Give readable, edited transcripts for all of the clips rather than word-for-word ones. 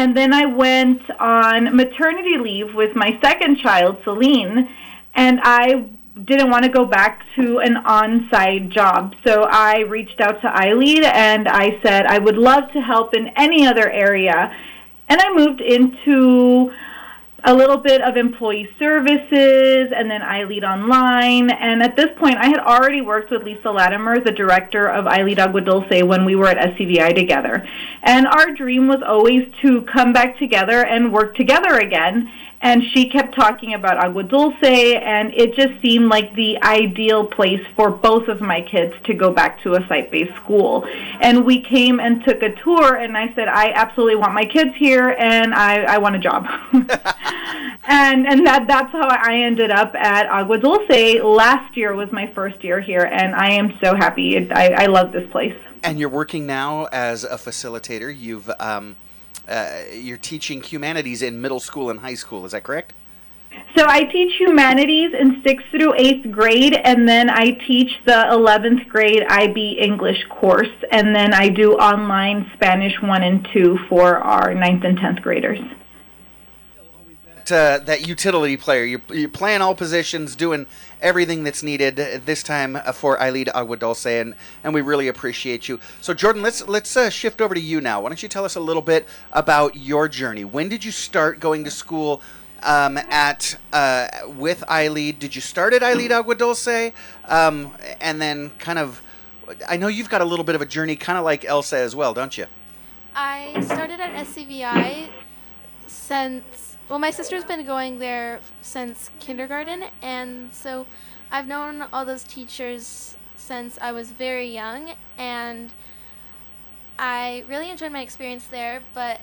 And then I went on maternity leave with my second child, Celine, and I didn't want to go back to an on-site job. So I reached out to iLEAD and I said I would love to help in any other area. And I moved into a little bit of employee services, and then iLEAD Online. And at this point, I had already worked with Lisa Latimer, the director of iLEAD Agua Dulce, when we were at SCVI together. And our dream was always to come back together and work together again. And she kept talking about Agua Dulce, and it just seemed like the ideal place for both of my kids to go back to a site-based school. And we came and took a tour, and I said, I absolutely want my kids here, and I want a job. and that's how I ended up at Agua Dulce. Last year was my first year here, and I am so happy. I love this place. And you're working now as a facilitator. You're teaching humanities in middle school and high school. Is that correct? So I teach humanities in 6th through 8th grade, and then I teach the 11th grade IB English course, and then I do online Spanish 1 and 2 for our 9th and 10th graders. That utility player, you're playing all positions, doing everything that's needed this time for iLEAD Agua Dulce, and we really appreciate you. So Jordan, let's shift over to you now. Why don't you tell us a little bit about your journey? When did you start going to school with iLEAD? Did you start at iLEAD Agua Dulce? And then kind of, I know you've got a little bit of a journey, kind of like Elsa as well, don't you? I started at SCVI well, my sister's been going there since kindergarten, and so I've known all those teachers since I was very young, and I really enjoyed my experience there, but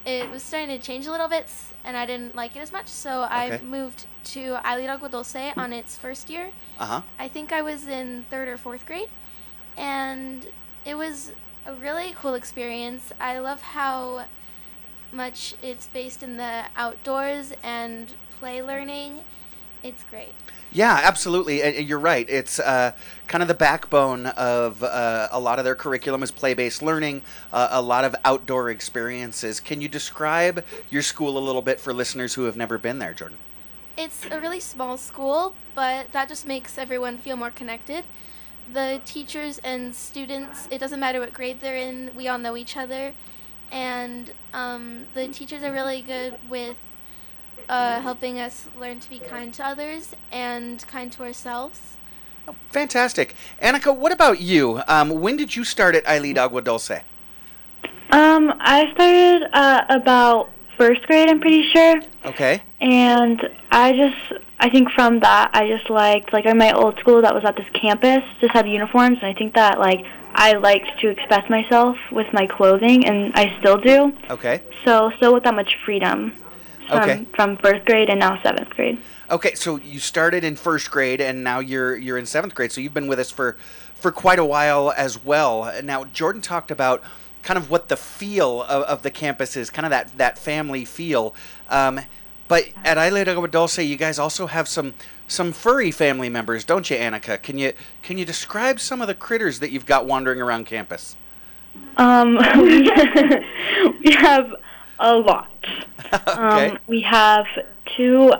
it was starting to change a little bit, and I didn't like it as much, so I moved to iLEAD Agua Dulce on its first year. I think I was in 3rd or 4th grade, and it was a really cool experience. I love how much it's based in the outdoors and play learning. It's great. Yeah, absolutely. You're right. It's kind of the backbone of a lot of their curriculum is play-based learning, a lot of outdoor experiences. Can you describe your school a little bit for listeners who have never been there, Jordan? It's a really small school, but that just makes everyone feel more connected. The teachers and students, it doesn't matter what grade they're in, we all know each other. And the teachers are really good with helping us learn to be kind to others and kind to ourselves. Oh, fantastic. Annika, what about you? When did you start at iLEAD Agua Dulce? I started about 1st grade, I'm pretty sure. Okay. And I think from that, I just liked, in my old school that was at this campus, just had uniforms, and I think that, I liked to express myself with my clothing, and I still do. Okay. So with that much freedom from 1st grade and now 7th grade. Okay, so you started in 1st grade, and now you're in 7th grade, so you've been with us for quite a while as well. Now, Jordan talked about kind of what the feel of the campus is, kind of that family feel. But at iLEAD Agua Dulce, you guys also have some furry family members, don't you, Annika? Can you describe some of the critters that you've got wandering around campus? We have a lot. Okay. We have 2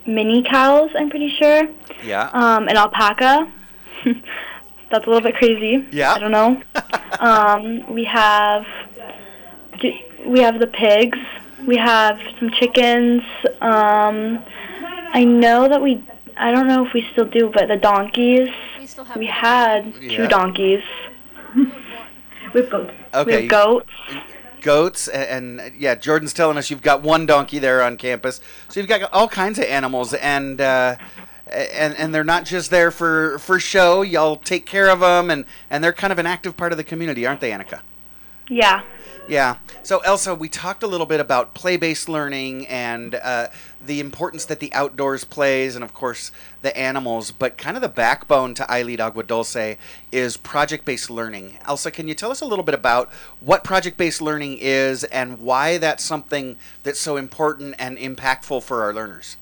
mini cows, I'm pretty sure. Yeah. An alpaca. That's a little bit crazy. Yeah. I don't know. We have the pigs. We have some chickens. I know that I don't know if we still do, but the donkeys. We had 2 donkeys. We have goats. Okay. We have goats. Goats, and yeah, Jordan's telling us you've got 1 donkey there on campus. So you've got all kinds of animals, and they're not just there for show. Y'all take care of them, and they're kind of an active part of the community, aren't they, Annika? Yeah. Yeah. So, Elsa, we talked a little bit about play-based learning and the importance that the outdoors plays, and, of course, the animals. But kind of the backbone to iLEAD Agua Dulce is project-based learning. Elsa, can you tell us a little bit about what project-based learning is and why that's something that's so important and impactful for our learners?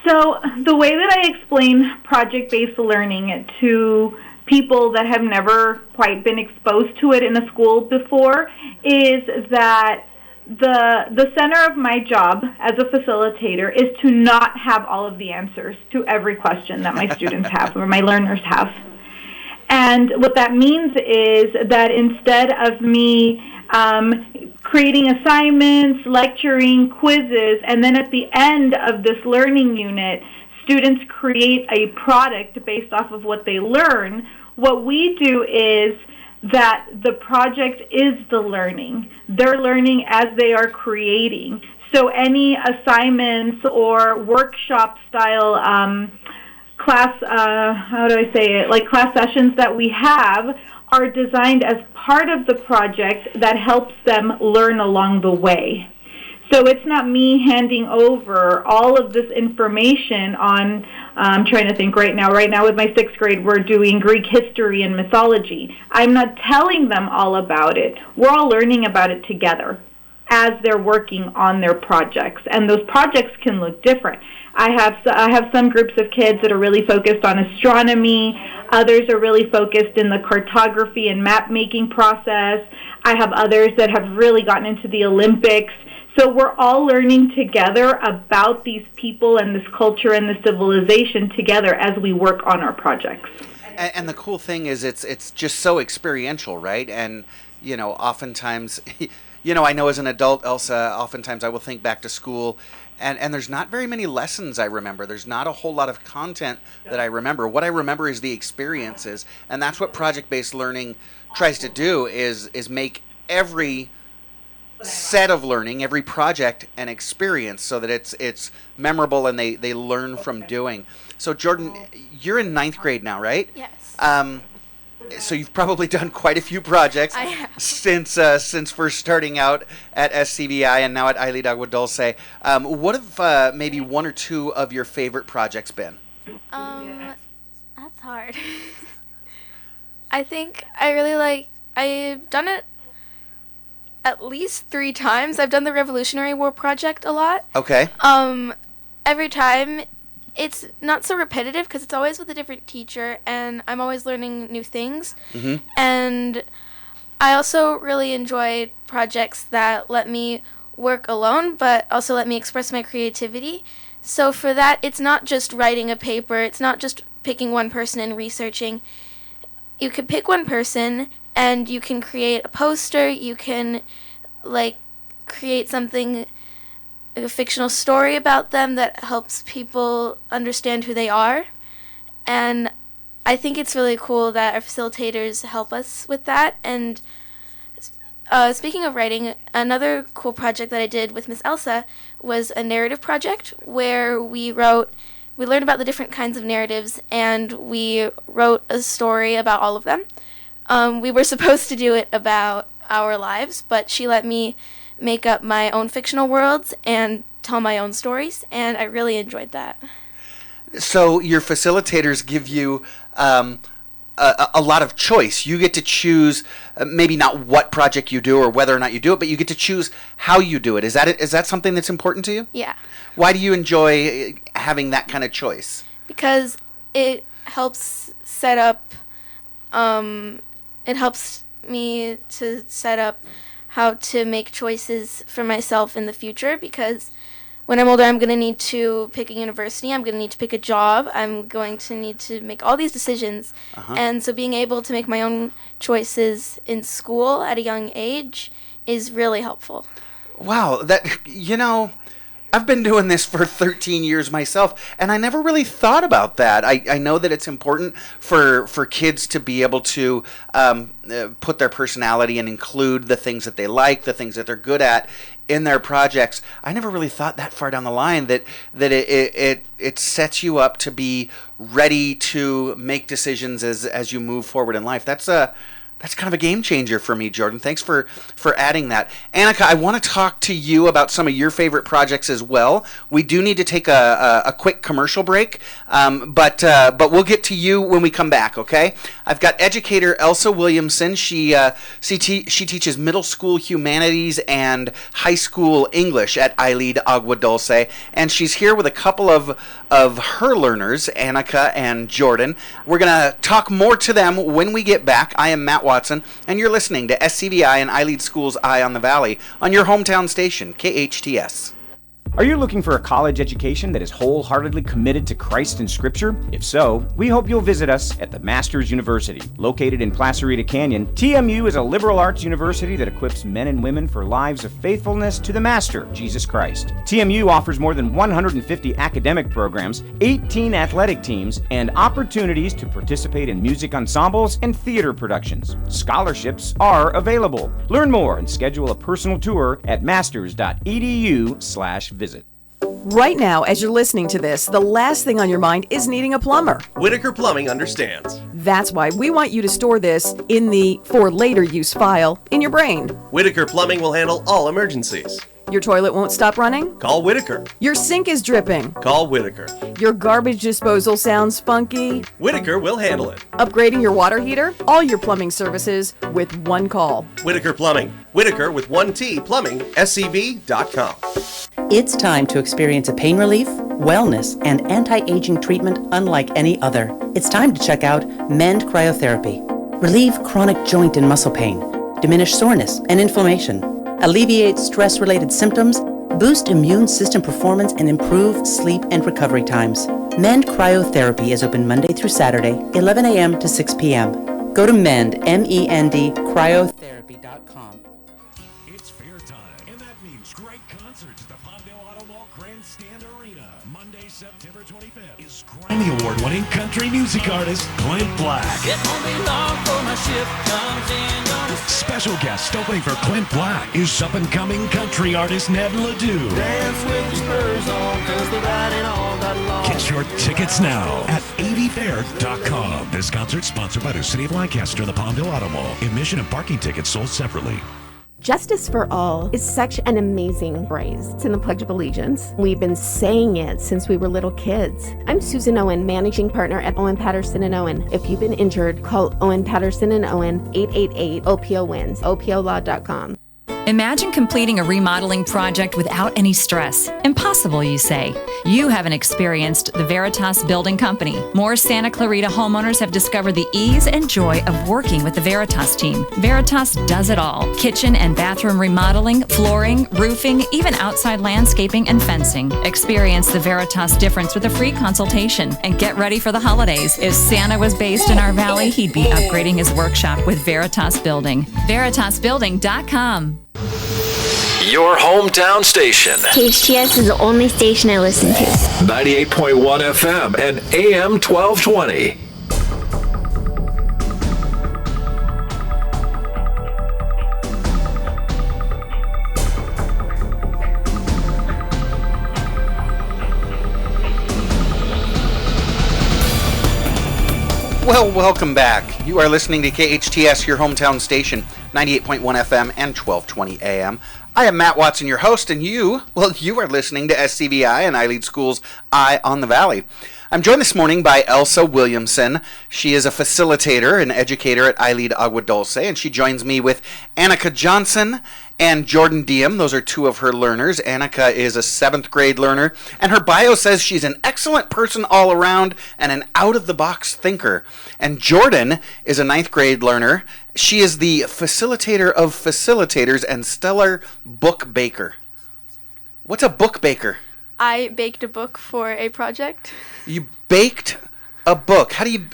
So the way that I explain project-based learning to people that have never quite been exposed to it in a school before, is that the center of my job as a facilitator is to not have all of the answers to every question that my students have or my learners have. And what that means is that instead of me creating assignments, lecturing, quizzes, and then at the end of this learning unit, students create a product based off of what they learn, what we do is that the project is the learning. They're learning as they are creating. So any assignments or workshop style class, class sessions that we have are designed as part of the project that helps them learn along the way. So it's not me handing over all of this information on, I'm trying to think right now. Right now with my sixth grade, we're doing Greek history and mythology. I'm not telling them all about it. We're all learning about it together as they're working on their projects. And those projects can look different. I have some groups of kids that are really focused on astronomy. Others are really focused in the cartography and map-making process. I have others that have really gotten into the Olympics. So we're all learning together about these people and this culture and this civilization together as we work on our projects. And the cool thing is it's just so experiential, right? And, oftentimes, I know as an adult, Elsa, oftentimes I will think back to school, and there's not very many lessons I remember. There's not a whole lot of content that I remember. What I remember is the experiences, and that's what project-based learning tries to do, is make every set of learning, every project, an experience, so that it's memorable and they learn from doing. So Jordan, you're in 9th grade now, right? Yes. So you've probably done quite a few projects since first starting out at SCVI and now at iLEAD Agua Dulce. What have maybe one or two of your favorite projects been? That's hard. I think I've done it at least 3 times. I've done the Revolutionary War project a lot. Okay. Every time it's not so repetitive because it's always with a different teacher and I'm always learning new things. Mm-hmm. And I also really enjoy projects that let me work alone but also let me express my creativity. So for that, it's not just writing a paper, it's not just picking one person and researching. You could pick one person and you can create a poster, you can create something, a fictional story about them that helps people understand who they are. And I think it's really cool that our facilitators help us with that. And speaking of writing, another cool project that I did with Miss Elsa was a narrative project where we learned about the different kinds of narratives and we wrote a story about all of them. We were supposed to do it about our lives, but she let me make up my own fictional worlds and tell my own stories, and I really enjoyed that. So your facilitators give you a lot of choice. You get to choose maybe not what project you do or whether or not you do it, but you get to choose how you do it. Is that something that's important to you? Yeah. Why do you enjoy having that kind of choice? Because it helps set up, it helps me to set up how to make choices for myself in the future, because when I'm older, I'm going to need to pick a university, I'm going to need to pick a job, I'm going to need to make all these decisions. And so being able to make my own choices in school at a young age is really helpful. Wow, I've been doing this for 13 years myself, and I never really thought about that. I know that it's important for kids to be able to put their personality and include the things that they like, the things that they're good at in their projects. I never really thought that far down the line that it sets you up to be ready to make decisions as you move forward in life. That's That's kind of a game changer for me, Jordan. Thanks for adding that. Annika, I want to talk to you about some of your favorite projects as well. We do need to take a quick commercial break, but we'll get to you when we come back, okay? I've got educator Elsa Williamson. She teaches middle school humanities and high school English at iLEAD Agua Dulce, and she's here with a couple of her learners, Annika and Jordan. We're going to talk more to them when we get back. I am Matt Watson, and you're listening to SCVI and iLEAD Schools Eye on the Valley on your hometown station, KHTS. Are you looking for a college education that is wholeheartedly committed to Christ and Scripture? If so, we hope you'll visit us at the Masters University. Located in Placerita Canyon, TMU is a liberal arts university that equips men and women for lives of faithfulness to the Master, Jesus Christ. TMU offers more than 150 academic programs, 18 athletic teams, and opportunities to participate in music ensembles and theater productions. Scholarships are available. Learn more and schedule a personal tour at masters.edu/visit. Right now, as you're listening to this, the last thing on your mind is needing a plumber. Whitaker Plumbing understands. That's why we want you to store this in the for later use file in your brain. Whitaker Plumbing will handle all emergencies. Your toilet won't stop running? Call Whitaker. Your sink is dripping? Call Whitaker. Your garbage disposal sounds funky? Whitaker will handle it. Upgrading your water heater? All your plumbing services with one call. Whitaker Plumbing. Whitaker with 1T Plumbing, SCV.com. It's time to experience a pain relief, wellness, and anti-aging treatment unlike any other. It's time to check out Mend Cryotherapy. Relieve chronic joint and muscle pain, diminish soreness and inflammation, alleviate stress-related symptoms, boost immune system performance, and improve sleep and recovery times. Mend Cryotherapy is open Monday through Saturday, 11 a.m. to 6 p.m. Go to Mend, M-E-N-D, cryotherapy.com. It's fair time, and that means great concerts at the Palmdale Auto Mall Grandstand Arena. Monday, September 25th is Grammy Award-winning country music artist Clint Black. It won't be long before my ship comes in. Special guest opening for Clint Black is up-and-coming country artist Ned Ledoux. Dance with your spurs on, 'cause they're riding all night long. Get your tickets now at 80fair.com. This concert sponsored by the City of Lancaster and the Palmdale Auto Mall. Admission and parking tickets sold separately. Justice for all is such an amazing phrase. It's in the Pledge of Allegiance. We've been saying it since we were little kids. I'm Susan Owen, managing partner at Owen Patterson & Owen. If you've been injured, call Owen Patterson & Owen, 888-OPO-WINS, OPOLaw.com. Imagine completing a remodeling project without any stress. Impossible, you say. You haven't experienced the Veritas Building Company. More Santa Clarita homeowners have discovered the ease and joy of working with the Veritas team. Veritas does it all. Kitchen and bathroom remodeling, flooring, roofing, even outside landscaping and fencing. Experience the Veritas difference with a free consultation. And get ready for the holidays. If Santa was based in our valley, he'd be upgrading his workshop with Veritas Building. VeritasBuilding.com. Your hometown station. KHTS is the only station I listen to. 98.1 FM and AM 1220. Well, welcome back. You are listening to KHTS, your hometown station, 98.1 FM and 1220 AM. I am Matt Watson, your host, and you are listening to SCVI and iLEAD Schools Eye on the Valley. I'm joined this morning by Elsa Williamson. She is a facilitator and educator at iLEAD Agua Dulce, and she joins me with Annika Johnson and Jordan Diem. Those are two of her learners. Annika is a 7th grade learner, and her bio says she's an excellent person all around and an out-of-the-box thinker. And Jordan is a 9th grade learner. She is the facilitator of facilitators and stellar book baker. What's a book baker? I baked a book for a project. You baked a book. How do you,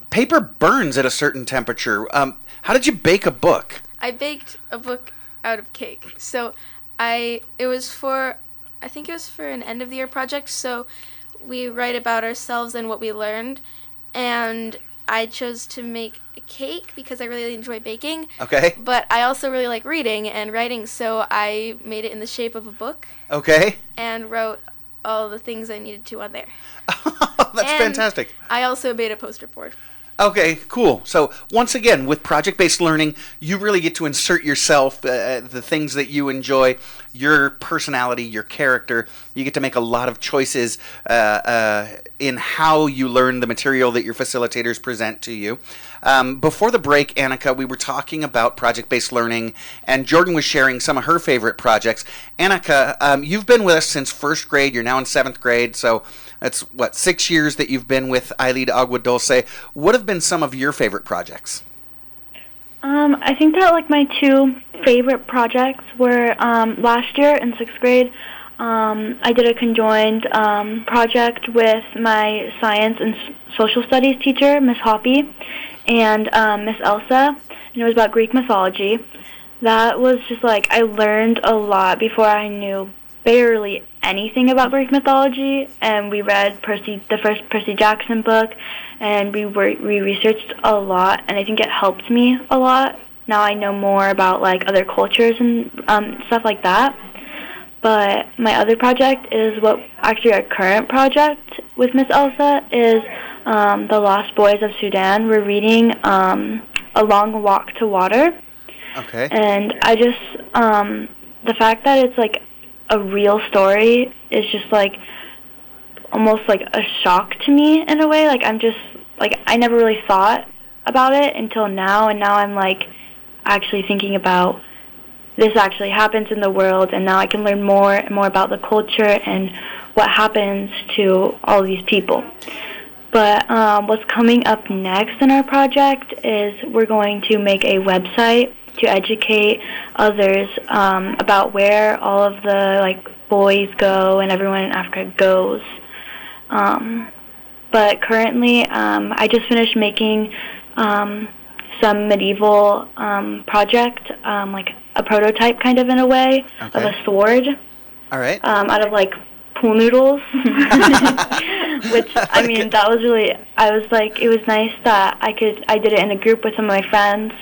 paper burns at a certain temperature. How did you bake a book? I baked a book out of cake. So I think it was for an end of the year project. So we write about ourselves and what we learned. And I chose to make a cake because I really enjoy baking. Okay. But I also really like reading and writing, so I made it in the shape of a book. Okay. And wrote all the things I needed to on there. That's fantastic. I also made a poster board. Okay, cool. So once again, with project-based learning, you really get to insert yourself, the things that you enjoy, your personality, your character. You get to make a lot of choices in how you learn the material that your facilitators present to you. Before the break, Annika, we were talking about project-based learning, and Jordan was sharing some of her favorite projects. Annika, you've been with us since first grade. You're now in 7th grade, so that's, 6 years that you've been with iLEAD Agua Dulce. What have been some of your favorite projects? I think that my 2 favorite projects were last year in 6th grade. I did a conjoined project with my science and social studies teacher, Miss Hoppy, and Miss Elsa, and it was about Greek mythology. That was just I learned a lot before I knew barely anything about Greek mythology, and we read the first Percy Jackson book, and we researched a lot, and I think it helped me a lot. Now I know more about other cultures and stuff like that. But my other project is actually our current project with Miss Elsa is The Lost Boys of Sudan. We're reading A Long Walk to Water. Okay. And I just, the fact that it's a real story is just almost a shock to me in a way. I'm just, I never really thought about it until now, and now I'm actually thinking about this actually happens in the world, and now I can learn more and more about the culture and what happens to all these people. But what's coming up next in our project is we're going to make a website to educate others about where all of the boys go and everyone in Africa goes. But currently, I just finished making some medieval project, a prototype kind of in a way of a sword. All right. Out of pool noodles, which I mean that was really. I was it was nice that I did it in a group with some of my friends,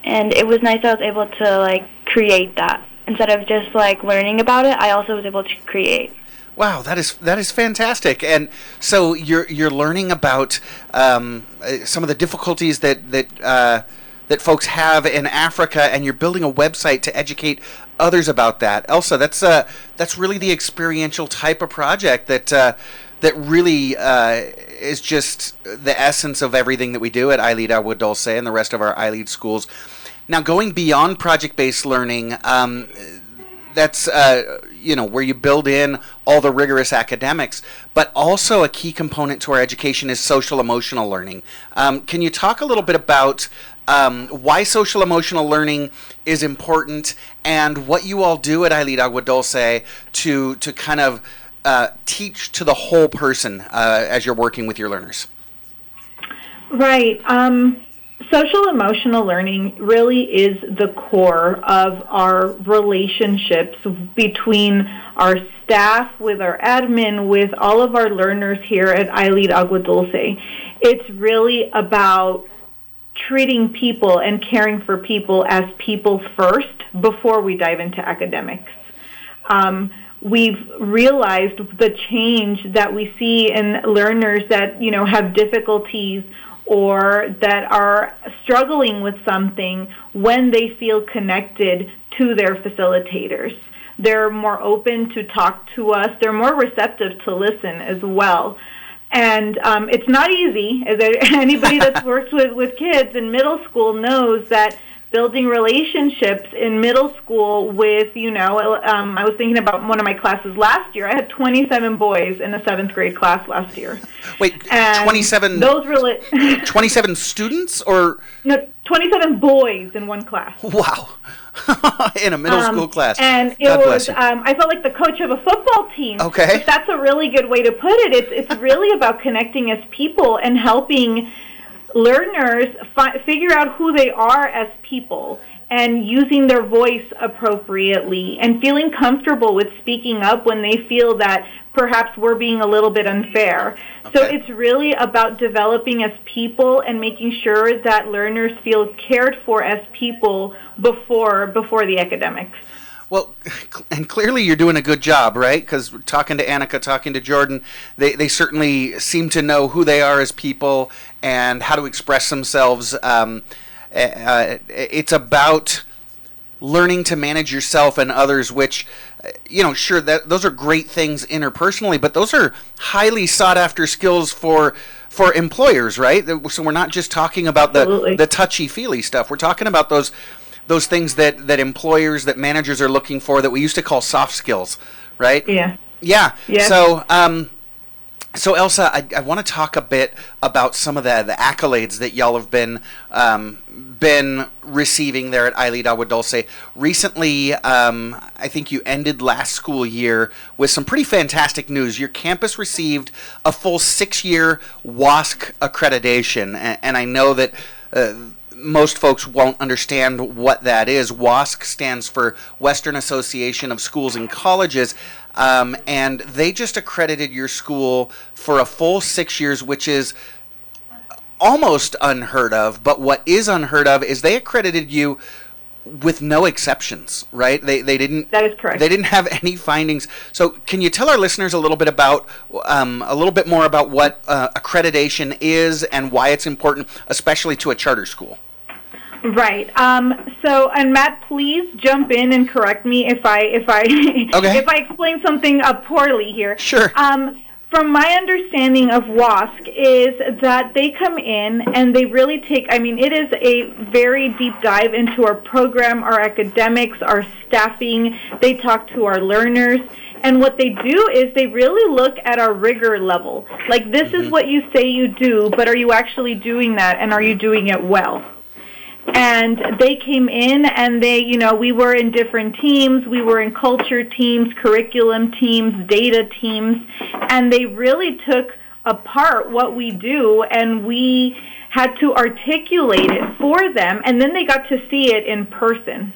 and it was nice that I was able to create that instead of just learning about it. I also was able to create. Wow, that is fantastic. And so you're learning about some of the difficulties that folks have in Africa, and you're building a website to educate others about that. Elsa, that's really the experiential type of project that really is just the essence of everything that we do at iLEAD Agua Dulce and the rest of our iLEAD schools. Now, going beyond project-based learning, that's where you build in all the rigorous academics, but also a key component to our education is social emotional learning. Can you talk a little bit about why social emotional learning is important and what you all do at iLEAD Agua Dulce to kind of teach to the whole person as you're working with your learners? Right. Social emotional learning really is the core of our relationships between our staff, with our admin, with all of our learners here at iLEAD Agua Dulce. It's really about treating people and caring for people as people first before we dive into academics. We've realized the change that we see in learners that have difficulties or that are struggling with something when they feel connected to their facilitators. They're more open to talk to us. They're more receptive to listen as well. And it's not easy. Anybody that's worked with kids in middle school knows that building relationships in middle school with, I was thinking about one of my classes last year. I had 27 boys in a 7th grade class last year. Wait, and 27? 27 students or? No, 27 boys in one class. Wow. In a middle school class. And it was, I felt like the coach of a football team. Okay. But that's a really good way to put it. It's really about connecting as people and helping learners figure out who they are as people and using their voice appropriately and feeling comfortable with speaking up when they feel that perhaps we're being a little bit unfair. Okay. So it's really about developing as people and making sure that learners feel cared for as people before the academics. Well, and clearly you're doing a good job, right? Because talking to Annika, talking to Jordan, they certainly seem to know who they are as people and how to express themselves. It's about learning to manage yourself and others, which, sure, that those are great things interpersonally, but those are highly sought after skills for employers, right? So we're not just talking about the touchy-feely stuff. We're talking about those things that employers, that managers are looking for, that we used to call soft skills, right? Yeah. Yeah. Yeah. So Elsa, I want to talk a bit about some of the accolades that y'all have been receiving there at iLEAD Agua Dulce. Recently, I think you ended last school year with some pretty fantastic news. Your campus received a full 6-year WASC accreditation, and I know that most folks won't understand what that is. WASC stands for Western Association of Schools and Colleges. And they just accredited your school for a full 6 years, which is almost unheard of. But what is unheard of is they accredited you with no exceptions, right? They didn't. That is correct. They didn't have any findings. So can you tell our listeners a little bit more about what accreditation is and why it's important, especially to a charter school? Right. And Matt, please jump in and correct me if I if I explain something poorly here. Sure. From my understanding of WASC is that they come in and they really take, it is a very deep dive into our program, our academics, our staffing. They talk to our learners. And what they do is they really look at our rigor level. Like, this is what you say you do, but are you actually doing that, and are you doing it well? And they came in and we were in different teams. We were in culture teams, curriculum teams, data teams, and they really took apart what we do, and we had to articulate it for them, and then they got to see it in person.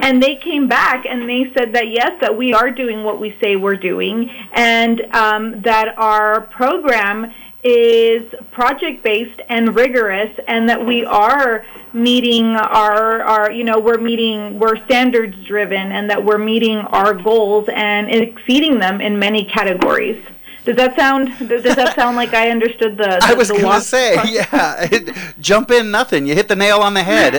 And they came back and they said that, yes, that we are doing what we say we're doing, and that our program is project-based and rigorous, and that we are meeting we're standards-driven, and that we're meeting our goals and exceeding them in many categories. Does that sound like I understood the I was going to say, process? yeah, jump in, nothing. You hit the nail on the head.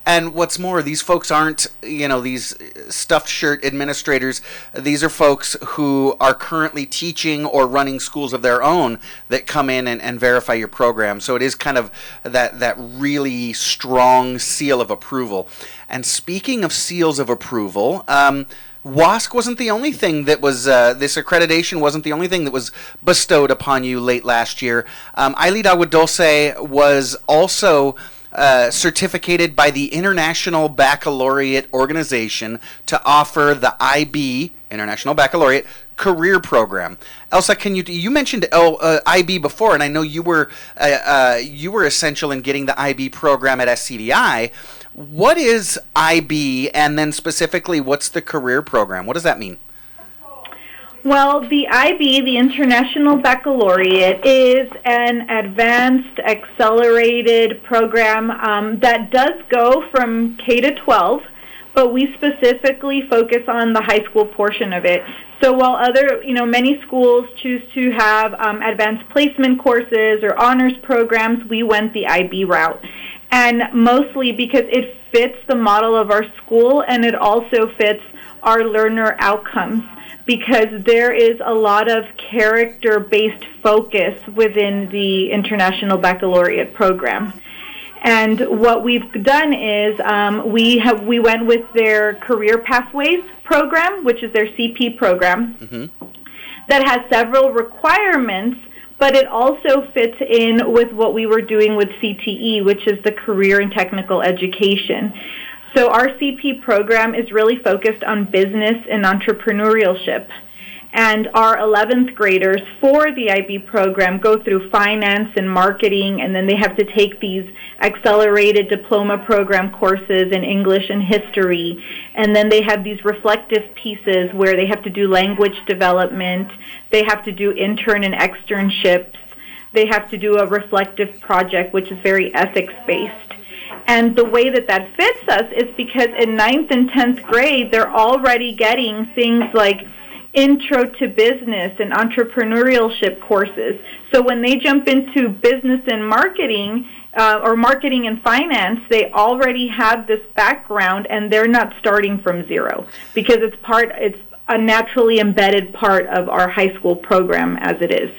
And what's more, these folks aren't, these stuffed shirt administrators. These are folks who are currently teaching or running schools of their own that come in and verify your program. So it is kind of that really strong seal of approval. And speaking of seals of approval, WASC wasn't the only thing that was, this accreditation wasn't the only thing that was bestowed upon you late last year. iLEAD Agua Dulce was also certificated by the International Baccalaureate Organization to offer the IB, International Baccalaureate, career program. Elsa, you mentioned IB before, and I know you were essential in getting the IB program at SCVI. What is IB, and then specifically, what's the career program? What does that mean? Well, the IB, the International Baccalaureate, is an advanced, accelerated program that does go from K to 12, but we specifically focus on the high school portion of it. So while many schools choose to have advanced placement courses or honors programs, we went the IB route. And mostly because it fits the model of our school, and it also fits our learner outcomes, because there is a lot of character-based focus within the International Baccalaureate program. And what we've done is we went with their Career Pathways program, which is their CP program, that has several requirements, but it also fits in with what we were doing with CTE, which is the Career and Technical Education. So our CP program is really focused on business and entrepreneurship. And our 11th graders for the IB program go through finance and marketing, and then they have to take these accelerated diploma program courses in English and history. And then they have these reflective pieces where they have to do language development, they have to do intern and externships, they have to do a reflective project, which is very ethics-based. And the way that fits us is because in 9th and 10th grade, they're already getting things like intro to business and entrepreneurship courses. So when they jump into business and marketing, or marketing and finance, they already have this background, and they're not starting from zero because it's a naturally embedded part of our high school program as it is.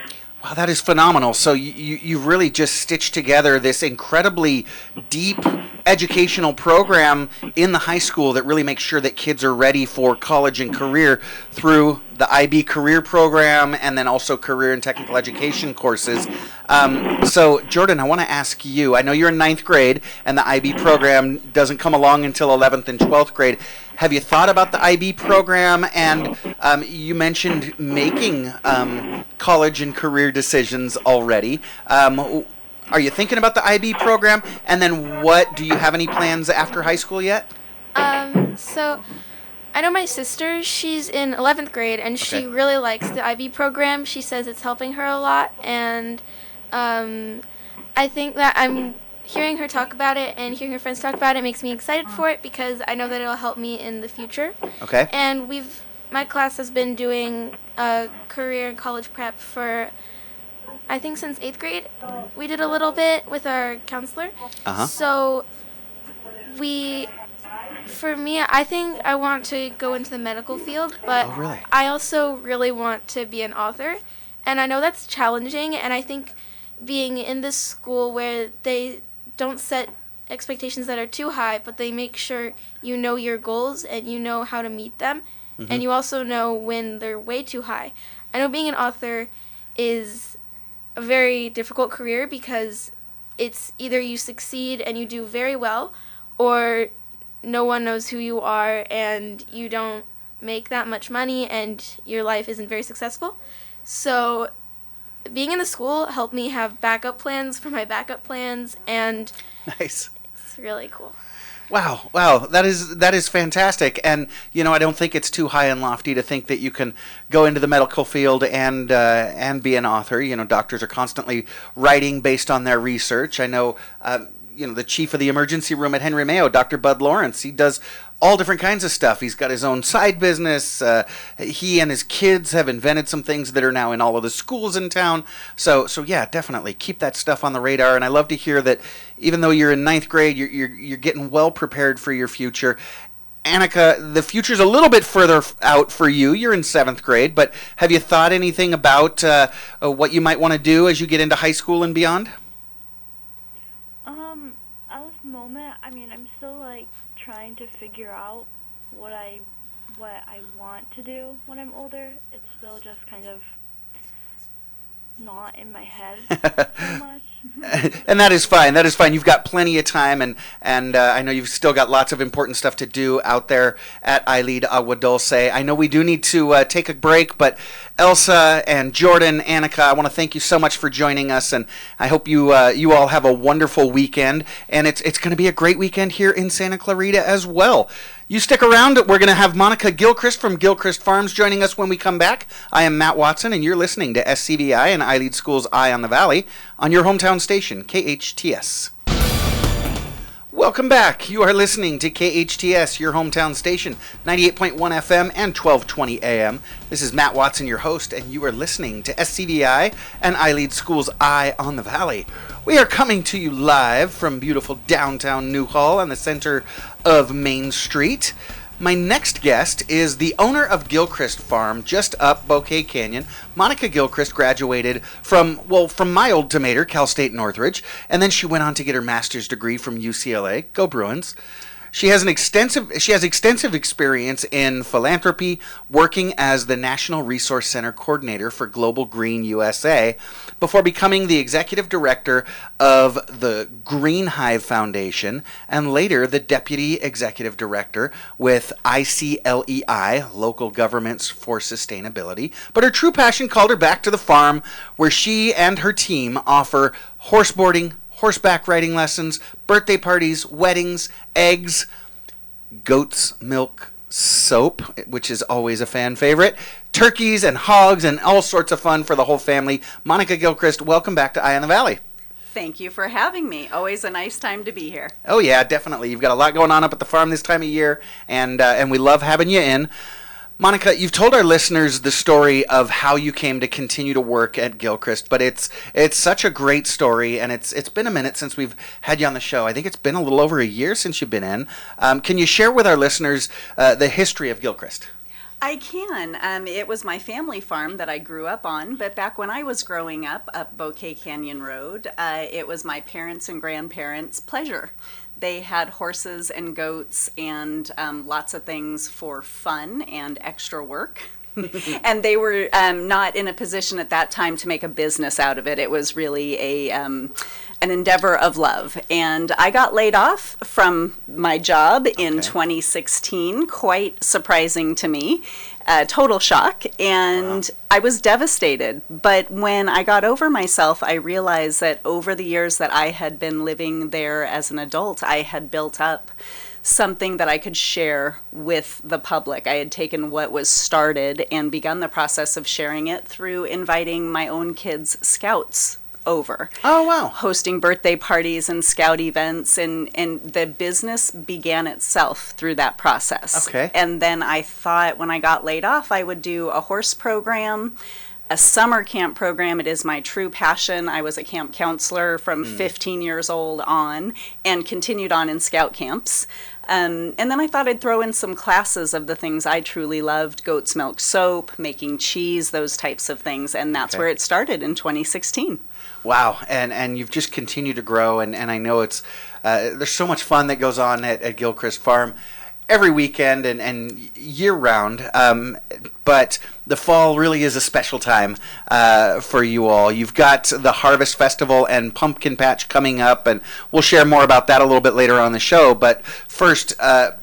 Wow, that is phenomenal. So you've really just stitched together this incredibly deep educational program in the high school that really makes sure that kids are ready for college and career through the IB career program and then also career and technical education courses. So, Jordan, I want to ask you, I know you're in 9th grade and the IB program doesn't come along until 11th and 12th grade. Have you thought about the IB program? And you mentioned making college and career decisions already. Are you thinking about the IB program? And then do you have any plans after high school yet? So I know my sister, she's in 11th grade, and she really likes the IB program. She says it's helping her a lot, and I think that I'm hearing her talk about it and hearing her friends talk about it makes me excited for it because I know that it'll help me in the future. Okay. And my class has been doing career and college prep for, I think, since 8th grade. We did a little bit with our counselor. Uh-huh. So for me, I think I want to go into the medical field, but I also really want to be an author. And I know that's challenging, and I think being in this school where they don't set expectations that are too high, but they make sure you know your goals and you know how to meet them, and you also know when they're way too high. I know being an author is a very difficult career because it's either you succeed and you do very well, or no one knows who you are and you don't make that much money and your life isn't very successful. So being in the school helped me have backup plans for my backup plans, and nice. It's really cool. Wow, that is fantastic. And I don't think it's too high and lofty to think that you can go into the medical field and be an author. Doctors are constantly writing based on their research. I know the chief of the emergency room at Henry Mayo, Dr. Bud Lawrence, he does all different kinds of stuff. He's got his own side business. He and his kids have invented some things that are now in all of the schools in town. So yeah, definitely keep that stuff on the radar. And I love to hear that even though you're in 9th grade, you're getting well prepared for your future. Annika, the future's a little bit further out for you. You're in 7th grade, but have you thought anything about what you might want to do as you get into high school and beyond? At this moment, I'm still trying to figure out what I want to do when I'm older. It's still just kind of not in my head so much. And that is fine. You've got plenty of time, and I know you've still got lots of important stuff to do out there at iLEAD Agua Dulce. I know we do need to take a break, but Elsa and Jordan, Annika, I want to thank you so much for joining us, and I hope you all have a wonderful weekend, and it's going to be a great weekend here in Santa Clarita as well. You stick around. We're going to have Monica Gilchrist from Gilchrist Farms joining us when we come back. I am Matt Watson, and you're listening to SCVI and iLEAD School's Eye on the Valley on your hometown station, KHTS. Welcome back. You are listening to KHTS, your hometown station, 98.1 FM and 1220 AM. This is Matt Watson, your host, and you are listening to SCVI and iLEAD School's Eye on the Valley. We are coming to you live from beautiful downtown Newhall on the center of Main Street. My next guest is the owner of Gilchrist Farm, just up Bouquet Canyon. Monica Gilchrist graduated from my old tomater, Cal State Northridge, and then she went on to get her master's degree from UCLA. Go Bruins. She has extensive experience in philanthropy, working as the National Resource Center Coordinator for Global Green USA, before becoming the Executive Director of the Green Hive Foundation, and later the Deputy Executive Director with ICLEI, Local Governments for Sustainability. But her true passion called her back to the farm, where she and her team offer horseboarding, horseback riding lessons, birthday parties, weddings, eggs, goat's milk soap, which is always a fan favorite, turkeys and hogs, and all sorts of fun for the whole family. Monica Gilchrist, welcome back to Eye on the Valley. Thank you for having me. Always a nice time to be here. Oh yeah, definitely. You've got a lot going on up at the farm this time of year, and we love having you in. Monica, you've told our listeners the story of how you came to continue to work at Gilchrist, but it's such a great story, and it's been a minute since we've had you on the show. I think it's been a little over a year since you've been in. Can you share with our listeners the history of Gilchrist? I can. It was my family farm that I grew up on, but back when I was growing up Bouquet Canyon Road, it was my parents' and grandparents' pleasure. They had horses and goats and lots of things for fun and extra work. And they were not in a position at that time to make a business out of it. It was really an endeavor of love. And I got laid off from my job in 2016, quite surprising to me. Total shock, and I was devastated. But when I got over myself, I realized that over the years that I had been living there as an adult, I had built up something that I could share with the public. I had taken what was started and begun the process of sharing it through inviting my own kids' scouts over. Oh, wow. Hosting birthday parties and scout events, and the business began itself through that process. Okay. And then I thought when I got laid off, I would do a horse program, a summer camp program. It is my true passion. I was a camp counselor from 15 years old on and continued on in scout camps. And then I thought I'd throw in some classes of the things I truly loved, goat's milk soap, making cheese, those types of things. And that's where it started in 2016. Wow, and you've just continued to grow, and I know it's there's so much fun that goes on at Gilchrist Farm every weekend and year-round, but the fall really is a special time for you all. You've got the Harvest Festival and Pumpkin Patch coming up, and we'll share more about that a little bit later on the show. But first,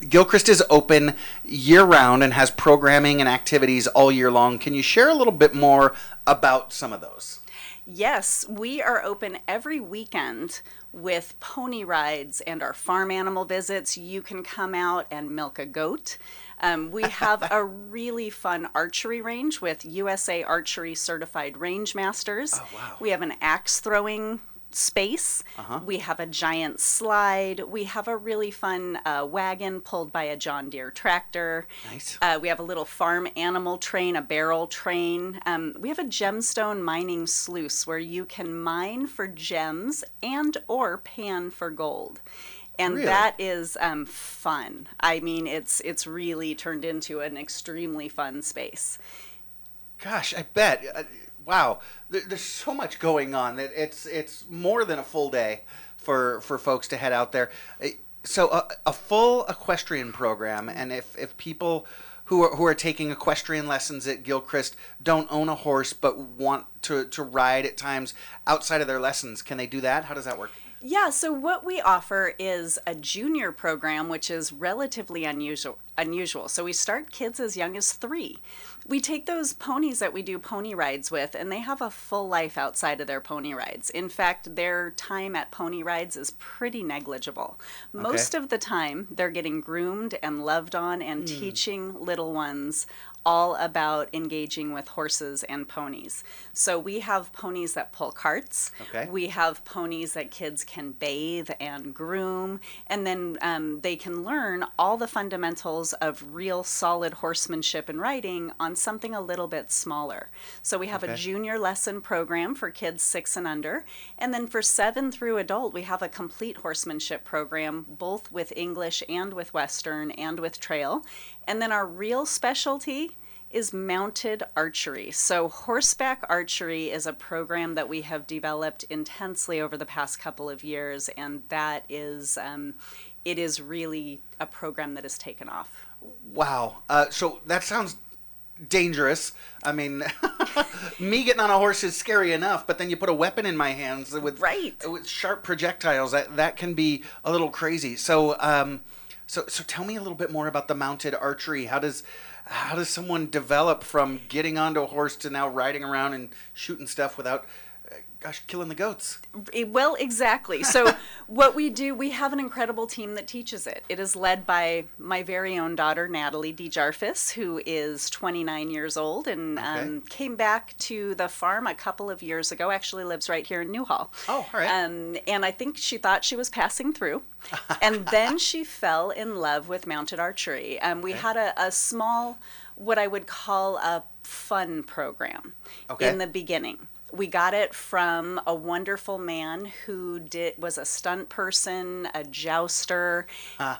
Gilchrist is open year-round and has programming and activities all year long. Can you share a little bit more about some of those? Yes, we are open every weekend with pony rides and our farm animal visits. You can come out and milk a goat. We have a really fun archery range with USA Archery certified range masters. Oh, wow. We have an axe throwing space. We have a giant slide. We have a really fun wagon pulled by a John Deere tractor. Nice. We have a little farm animal train, a barrel train. We have a gemstone mining sluice where you can mine for gems and or pan for gold. And Really? that is fun. I mean, it's really turned into an extremely fun space. Gosh, I bet. Wow, there's so much going on that it's more than a full day for folks to head out there. So a full equestrian program, and if people who are taking equestrian lessons at Gilchrist don't own a horse but want to ride at times outside of their lessons, can they do that? How does that work? Yeah, so what we offer is a junior program, which is relatively unusual. So we start kids as young as 3. We take those ponies that we do pony rides with, and they have a full life outside of their pony rides. In fact, their time at pony rides is pretty negligible. Most of the time, they're getting groomed and loved on and teaching little ones all about engaging with horses and ponies. So we have ponies that pull carts. We have ponies that kids can bathe and groom, and then they can learn all the fundamentals of real solid horsemanship and riding on something a little bit smaller. So we have a junior lesson program for kids 6 and under, and then for 7 through adult, we have a complete horsemanship program, both with English and with Western and with trail. And then our real specialty is mounted archery. So horseback archery is a program that we have developed intensely over the past couple of years, and that is, it is really a program that has taken off. Wow. So that sounds dangerous. I mean, me getting on a horse is scary enough, but then you put a weapon in my hands with sharp projectiles. That can be a little crazy. So so tell me a little bit more about the mounted archery. How does someone develop from getting onto a horse to now riding around and shooting stuff without Gosh, killing the goats. Well, exactly. So what we do, we have an incredible team that teaches it. It is led by my very own daughter, Natalie DeJarfis, who is 29 years old and came back to the farm a couple of years ago, actually lives right here in Newhall. Oh, all right. And I think she thought she was passing through. And then she fell in love with mounted archery. We had a small, what I would call a fun program in the beginning. We got it from a wonderful man who was a stunt person, a jouster,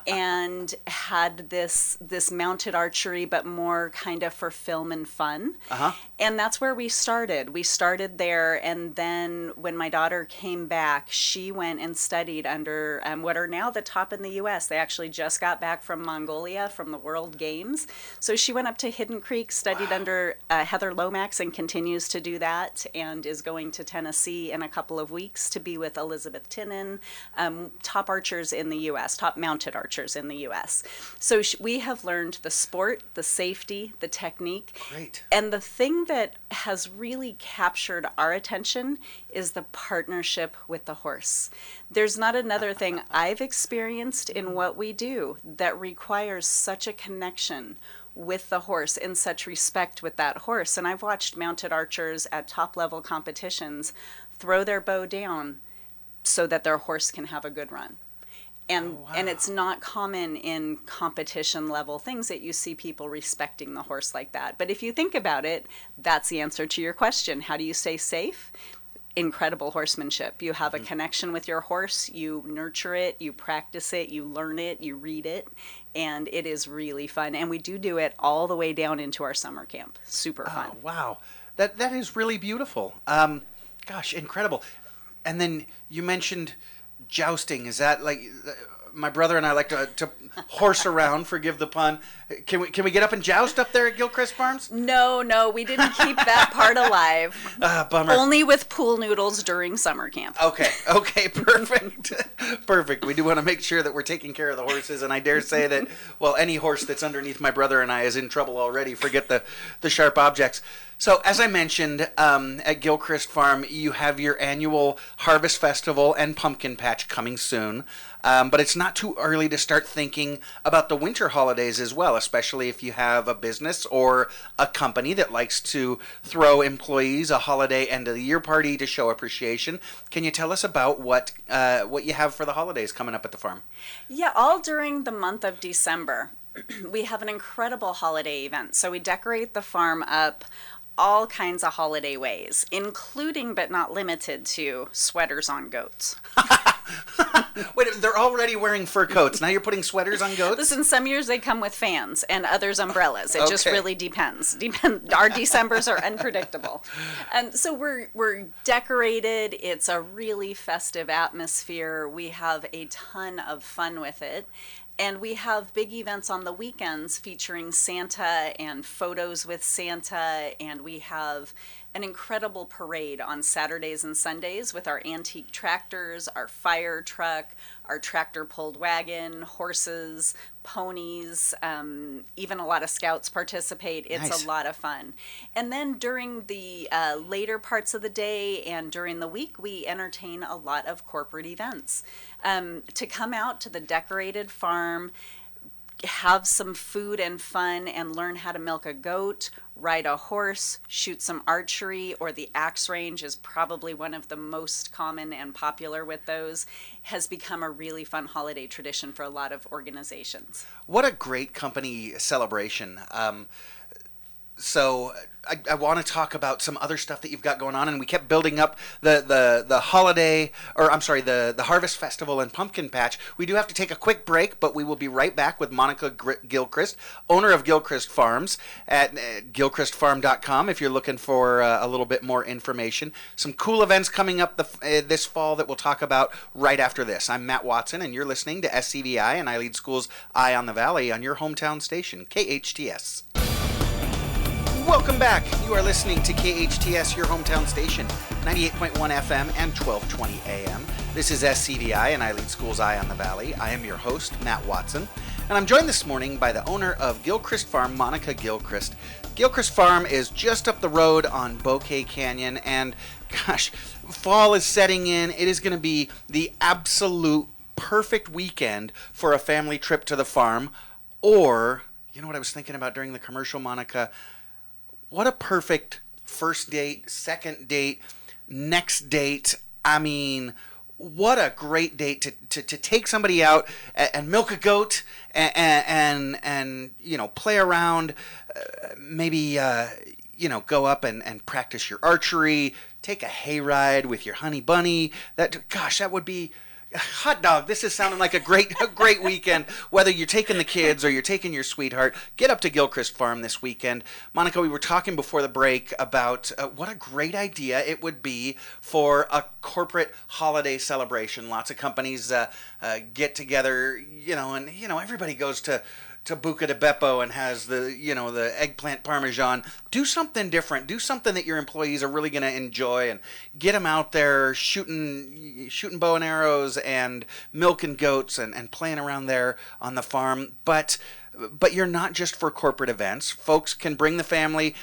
and had this mounted archery, but more kind of for film and fun. And that's where we started. We started there, and then when my daughter came back, she went and studied under what are now the top in the U.S. They actually just got back from Mongolia from the World Games. So she went up to Hidden Creek, studied under Heather Lomax, and continues to do that, and is going to Tennessee in a couple of weeks to be with Elizabeth Tinnen, top archers in the U.S., top mounted archers in the U.S. So we have learned the sport, the safety, the technique. Great. And the thing that has really captured our attention is the partnership with the horse. There's not another thing I've experienced in what we do that requires such a connection with the horse, in such respect with that horse. And I've watched mounted archers at top level competitions throw their bow down so that their horse can have a good run. And and it's not common in competition level things that you see people respecting the horse like that. But if you think about it, that's the answer to your question. How do you stay safe? Incredible horsemanship. You have a connection with your horse, you nurture it, you practice it, you learn it, you read it, and it is really fun. And we do it all the way down into our summer camp. Super fun. Oh, wow. That is really beautiful. Gosh, incredible. And then you mentioned jousting. Is that like my brother and I like to horse around, forgive the pun. Can we get up and joust up there at Gilchrist Farms? No, we didn't keep that part alive. Bummer. Only with pool noodles during summer camp. Okay, perfect. Perfect. We do want to make sure that we're taking care of the horses, and I dare say that, well, any horse that's underneath my brother and I is in trouble already. Forget the sharp objects. So, as I mentioned, at Gilchrist Farm, you have your annual Harvest Festival and Pumpkin Patch coming soon. But it's not too early to start thinking about the winter holidays as well, especially if you have a business or a company that likes to throw employees a holiday end-of-the-year party to show appreciation. Can you tell us about what you have for the holidays coming up at the farm? Yeah, all during the month of December, we have an incredible holiday event. So we decorate the farm up all kinds of holiday ways, including but not limited to sweaters on goats. Wait, they're already wearing fur coats. Now you're putting sweaters on goats? Listen, some years they come with fans and others umbrellas. It just really depends. Our Decembers are unpredictable. And so we're decorated. It's a really festive atmosphere. We have a ton of fun with it. And we have big events on the weekends featuring Santa and photos with Santa. And we have an incredible parade on Saturdays and Sundays with our antique tractors, our fire truck, our tractor-pulled wagon, horses, ponies, even a lot of scouts participate. It's nice. A lot of fun. And then during the later parts of the day and during the week, we entertain a lot of corporate events. To come out to the decorated farm, have some food and fun and learn how to milk a goat, ride a horse, shoot some archery, or the axe range is probably one of the most common and popular with those, has become a really fun holiday tradition for a lot of organizations. What a great company celebration. So I want to talk about some other stuff that you've got going on, and we kept building up the holiday, or I'm sorry, the Harvest Festival and Pumpkin Patch. We do have to take a quick break, but we will be right back with Monica Gilchrist, owner of Gilchrist Farms, at gilchristfarm.com if you're looking for a little bit more information. Some cool events coming up this fall that we'll talk about right after this. I'm Matt Watson, and you're listening to SCVI and iLEAD School's Eye on the Valley on your hometown station, KHTS. Welcome back. You are listening to KHTS, your hometown station, 98.1 FM and 1220 AM. This is SCVI and iLEAD School's Eye on the Valley. I am your host, Matt Watson. And I'm joined this morning by the owner of Gilchrist Farm, Monica Gilchrist. Gilchrist Farm is just up the road on Bouquet Canyon, and gosh, fall is setting in. It is going to be the absolute perfect weekend for a family trip to the farm. Or, you know what I was thinking about during the commercial, Monica? What a perfect first date, second date, next date. I mean, what a great date to take somebody out and milk a goat and you know, play around, maybe you know, go up and practice your archery, take a hayride with your honey bunny. That would be hot dog. This is sounding like a great weekend. Whether you're taking the kids or you're taking your sweetheart, get up to Gilchrist Farm this weekend. Monica, we were talking before the break about what a great idea it would be for a corporate holiday celebration. Lots of companies get together, you know, and you know, everybody goes to Buca di Beppo and has the, you know, the eggplant parmesan. Do something different. Do something that your employees are really going to enjoy, and get them out there shooting bow and arrows and milking goats and playing around there on the farm. But you're not just for corporate events. Folks can bring the family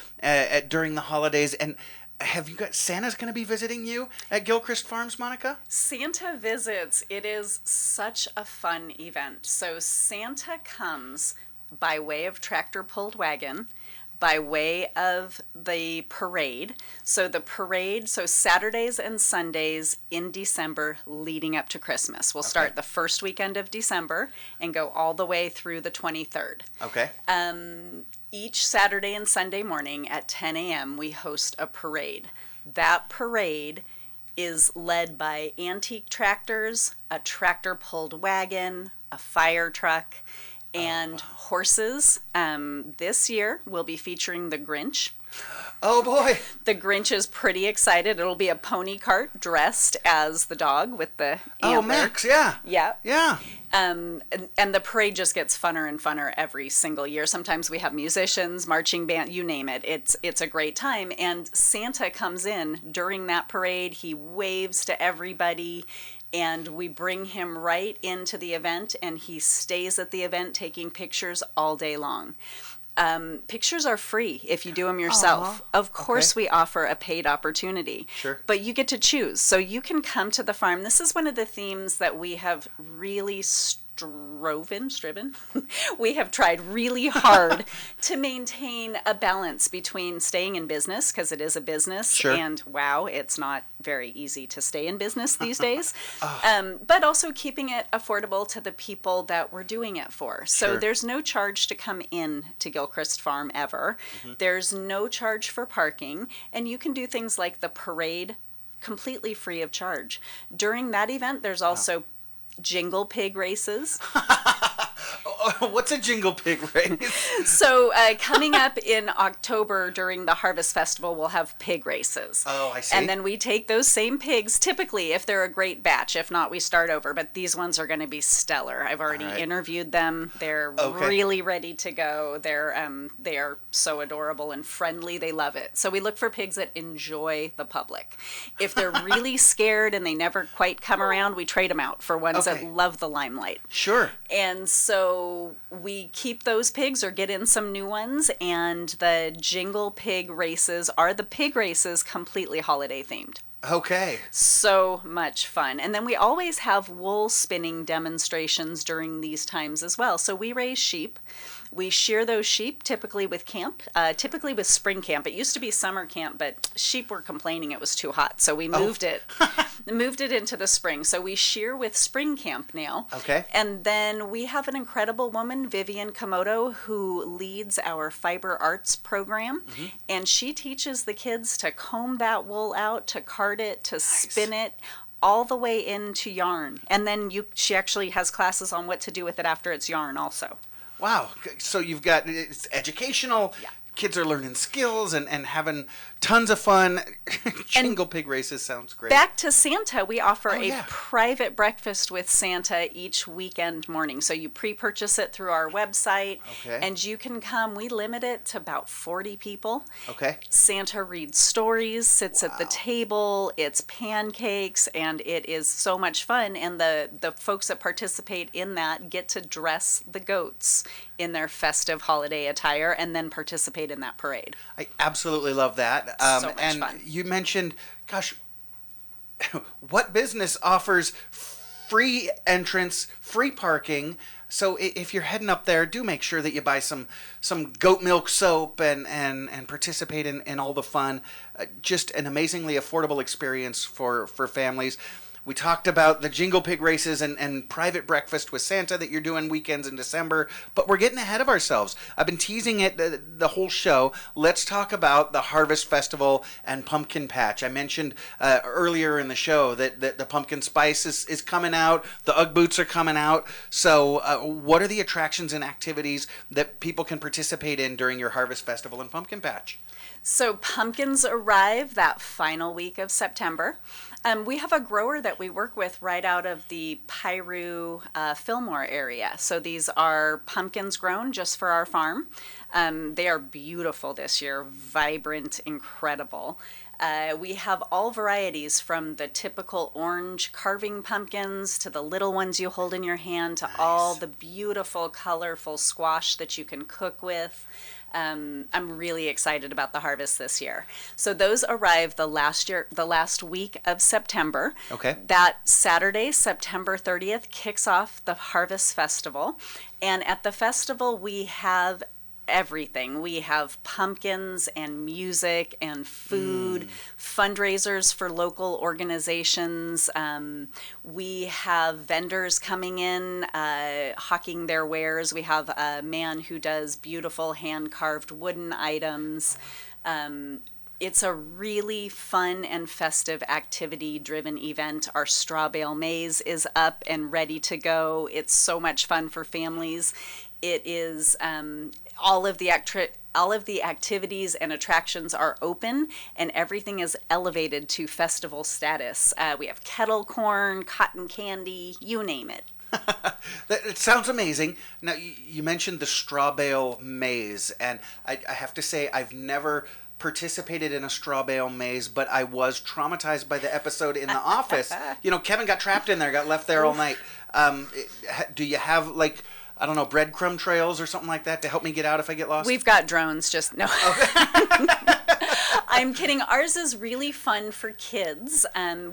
during the holidays. And have you got Santa's going to be visiting you at Gilchrist Farms, Monica? Santa visits. It is such a fun event. So Santa comes by way of tractor-pulled wagon, by way of the parade. So the parade, so Saturdays and Sundays in December leading up to Christmas. We'll start the first weekend of December and go all the way through the 23rd. Okay. Each Saturday and Sunday morning at 10 a.m. we host a parade. That parade is led by antique tractors, a tractor-pulled wagon, a fire truck, and horses. This year we'll be featuring the Grinch. Oh boy! The Grinch is pretty excited. It'll be a pony cart dressed as the dog with the antler. Oh, Max, yeah. Yeah. Yeah. And the parade just gets funner and funner every single year. Sometimes we have musicians, marching band, you name it. It's a great time. And Santa comes in during that parade. He waves to everybody, and we bring him right into the event, and he stays at the event taking pictures all day long. Pictures are free if you do them yourself. Aww. Of course, we offer a paid opportunity. Sure. But you get to choose. So you can come to the farm. This is one of the themes that we have really striven. We have tried really hard to maintain a balance between staying in business, because it is a business, sure. And wow, it's not very easy to stay in business these days. But also keeping it affordable to the people that we're doing it for. So Sure. There's no charge to come in to Gilchrist Farm ever. Mm-hmm. There's no charge for parking, and you can do things like the parade completely free of charge. During that event, there's also jingle pig races. What's a jingle pig race? So coming up in October during the Harvest Festival, we'll have pig races. Oh, I see. And then we take those same pigs, typically if they're a great batch. If not, we start over. But these ones are going to be stellar. I've already interviewed them. They're really ready to go. They are so adorable and friendly. They love it. So we look for pigs that enjoy the public. If they're really scared and they never quite come around, we trade them out for ones that love the limelight. Sure. And so we keep those pigs or get in some new ones, and the jingle pig races are the pig races completely holiday themed. Okay. So much fun. And then we always have wool spinning demonstrations during these times as well. So we raise sheep. We shear those sheep typically with spring camp. It used to be summer camp, but sheep were complaining it was too hot. So we moved it into the spring. So we shear with spring camp now. Okay. And then we have an incredible woman, Vivian Komodo, who leads our fiber arts program. Mm-hmm. And she teaches the kids to comb that wool out, to card it, to spin it, all the way into yarn. And then she actually has classes on what to do with it after it's yarn also. Wow. So you've got, it's educational, kids are learning skills and having tons of fun. Jingle pig races sounds great. Back to Santa, we offer yeah. private breakfast with Santa each weekend morning. So you pre-purchase it through our website, and you can come. We limit it to about 40 people. Okay. Santa reads stories, sits at the table, it's pancakes, and it is so much fun. And the folks that participate in that get to dress the goats in their festive holiday attire and then participate in that parade. I absolutely love that. So much and fun. You mentioned, gosh, what business offers free entrance, free parking? So if you're heading up there, do make sure that you buy some goat milk soap and participate in all the fun. Just an amazingly affordable experience for families. We talked about the Jingle Pig races and private breakfast with Santa that you're doing weekends in December, but we're getting ahead of ourselves. I've been teasing it the whole show. Let's talk about the Harvest Festival and Pumpkin Patch. I mentioned earlier in the show that the pumpkin spice is coming out, the Ugg boots are coming out. So what are the attractions and activities that people can participate in during your Harvest Festival and Pumpkin Patch? So pumpkins arrive that final week of September. We have a grower that we work with right out of the Piru, Fillmore area. So these are pumpkins grown just for our farm. They are beautiful this year, vibrant, incredible. We have all varieties from the typical orange carving pumpkins to the little ones you hold in your hand to all the beautiful, colorful squash that you can cook with. I'm really excited about the harvest this year. So those arrive the last week of September. Okay. That Saturday, September 30th, kicks off the Harvest Festival. And at the festival, we have everything. We have pumpkins and music and food, fundraisers for local organizations. We have vendors coming in, hawking their wares. We have a man who does beautiful hand-carved wooden items. It's a really fun and festive activity-driven event. Our straw bale maze is up and ready to go. It's so much fun for families. It is all of the activities and attractions are open, and everything is elevated to festival status. We have kettle corn, cotton candy, you name it. It sounds amazing. Now, you mentioned the straw bale maze, and I have to say I've never participated in a straw bale maze, but I was traumatized by the episode in The Office. You know, Kevin got trapped in there, got left there all night. Do you have, like, I don't know, breadcrumb trails or something like that to help me get out if I get lost? We've got drones, just no. I'm kidding. Ours is really fun for kids.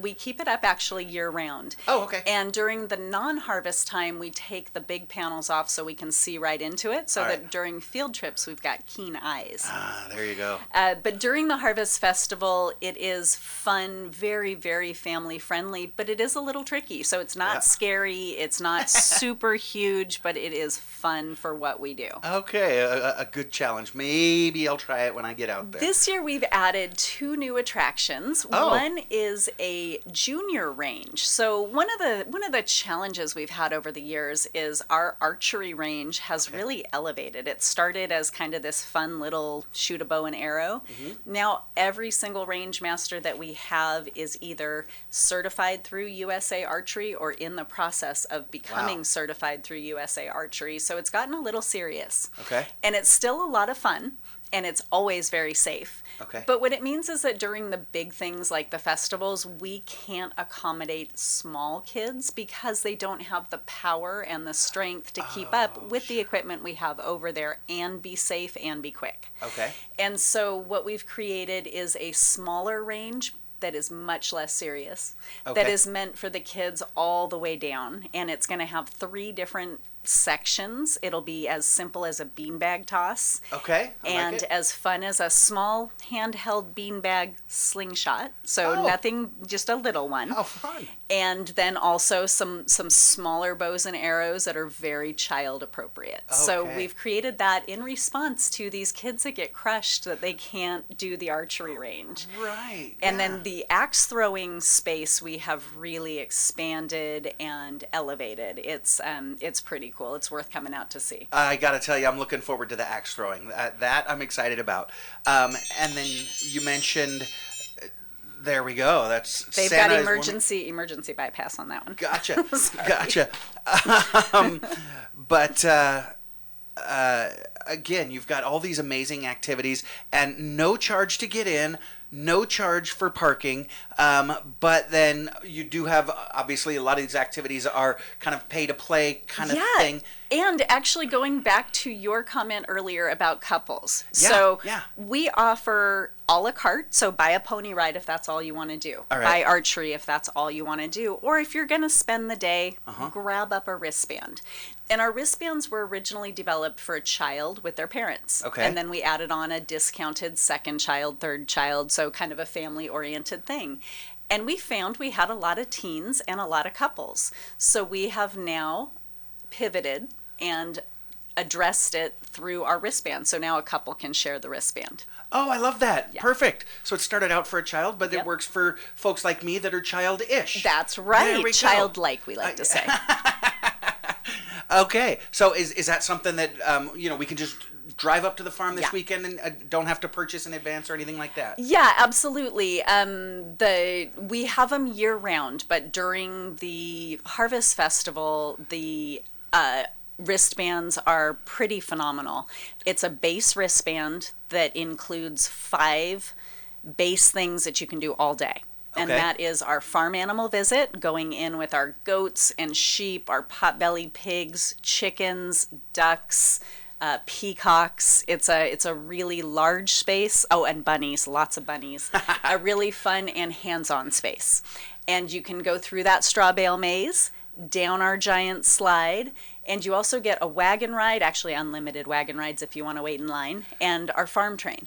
We keep it up actually year round. Oh, okay. And during the non-harvest time, we take the big panels off so we can see right into it, so that during field trips, we've got keen eyes. Ah, there you go. But during the Harvest Festival, it is fun, very, very family friendly, but it is a little tricky. So it's not scary. It's not super huge, but it is fun for what we do. Okay, a good challenge. Maybe I'll try it when I get out there. This year we've added 2 new attractions. Oh. One is a junior range. So one of the challenges we've had over the years is our archery range has really elevated. It started as kind of this fun little shoot a bow and arrow. Now every single range master that we have is either certified through USA Archery or in the process of becoming certified through USA Archery. So it's gotten a little serious. Okay. And it's still a lot of fun, and it's always very safe. Okay. But what it means is that during the big things like the festivals, we can't accommodate small kids because they don't have the power and the strength to keep up with the equipment we have over there and be safe and be quick. Okay. And so what we've created is a smaller range that is much less serious, that is meant for the kids all the way down. And it's going to have 3 different sections. It'll be as simple as a beanbag toss. Okay. And as fun as a small handheld beanbag slingshot. So nothing, just a little one. How fun. And then also some smaller bows and arrows that are very child appropriate. Okay. So we've created that in response to these kids that get crushed that they can't do the archery range. Right. And then the axe throwing space we have really expanded and elevated. It's pretty cool. It's worth coming out to see. I got to tell you, I'm looking forward to the axe throwing. That I'm excited about. And then you mentioned. There we go. They've got emergency bypass on that one. Gotcha. Gotcha. But again, you've got all these amazing activities and no charge to get in, no charge for parking. But then you do have, obviously, a lot of these activities are kind of pay to play kind of thing. And actually going back to your comment earlier about couples. We offer a la carte, so buy a pony ride if that's all you want to do. Buy archery if that's all you want to do. Or if you're going to spend the day, grab up a wristband. And our wristbands were originally developed for a child with their parents. Okay. And then we added on a discounted second child, third child, so kind of a family-oriented thing. And we found we had a lot of teens and a lot of couples. So we have now pivoted and addressed it through our wristband. So now a couple can share the wristband. Oh, I love that. Yeah. Perfect. So it started out for a child, but it works for folks like me that are childish. That's right. Childlike, we like to say. Okay. So is that something that, we can just drive up to the farm this weekend and don't have to purchase in advance or anything like that? Yeah, absolutely. We have them year round, but during the Harvest Festival, the wristbands are pretty phenomenal. It's a base wristband that includes 5 base things that you can do all day. And that is our farm animal visit, going in with our goats and sheep, our potbelly pigs, chickens, ducks, peacocks. It's a really large space. Oh, and bunnies, lots of bunnies. A really fun and hands-on space. And you can go through that straw bale maze, down our giant slide, and you also get a wagon ride, actually unlimited wagon rides if you want to wait in line, and our farm train.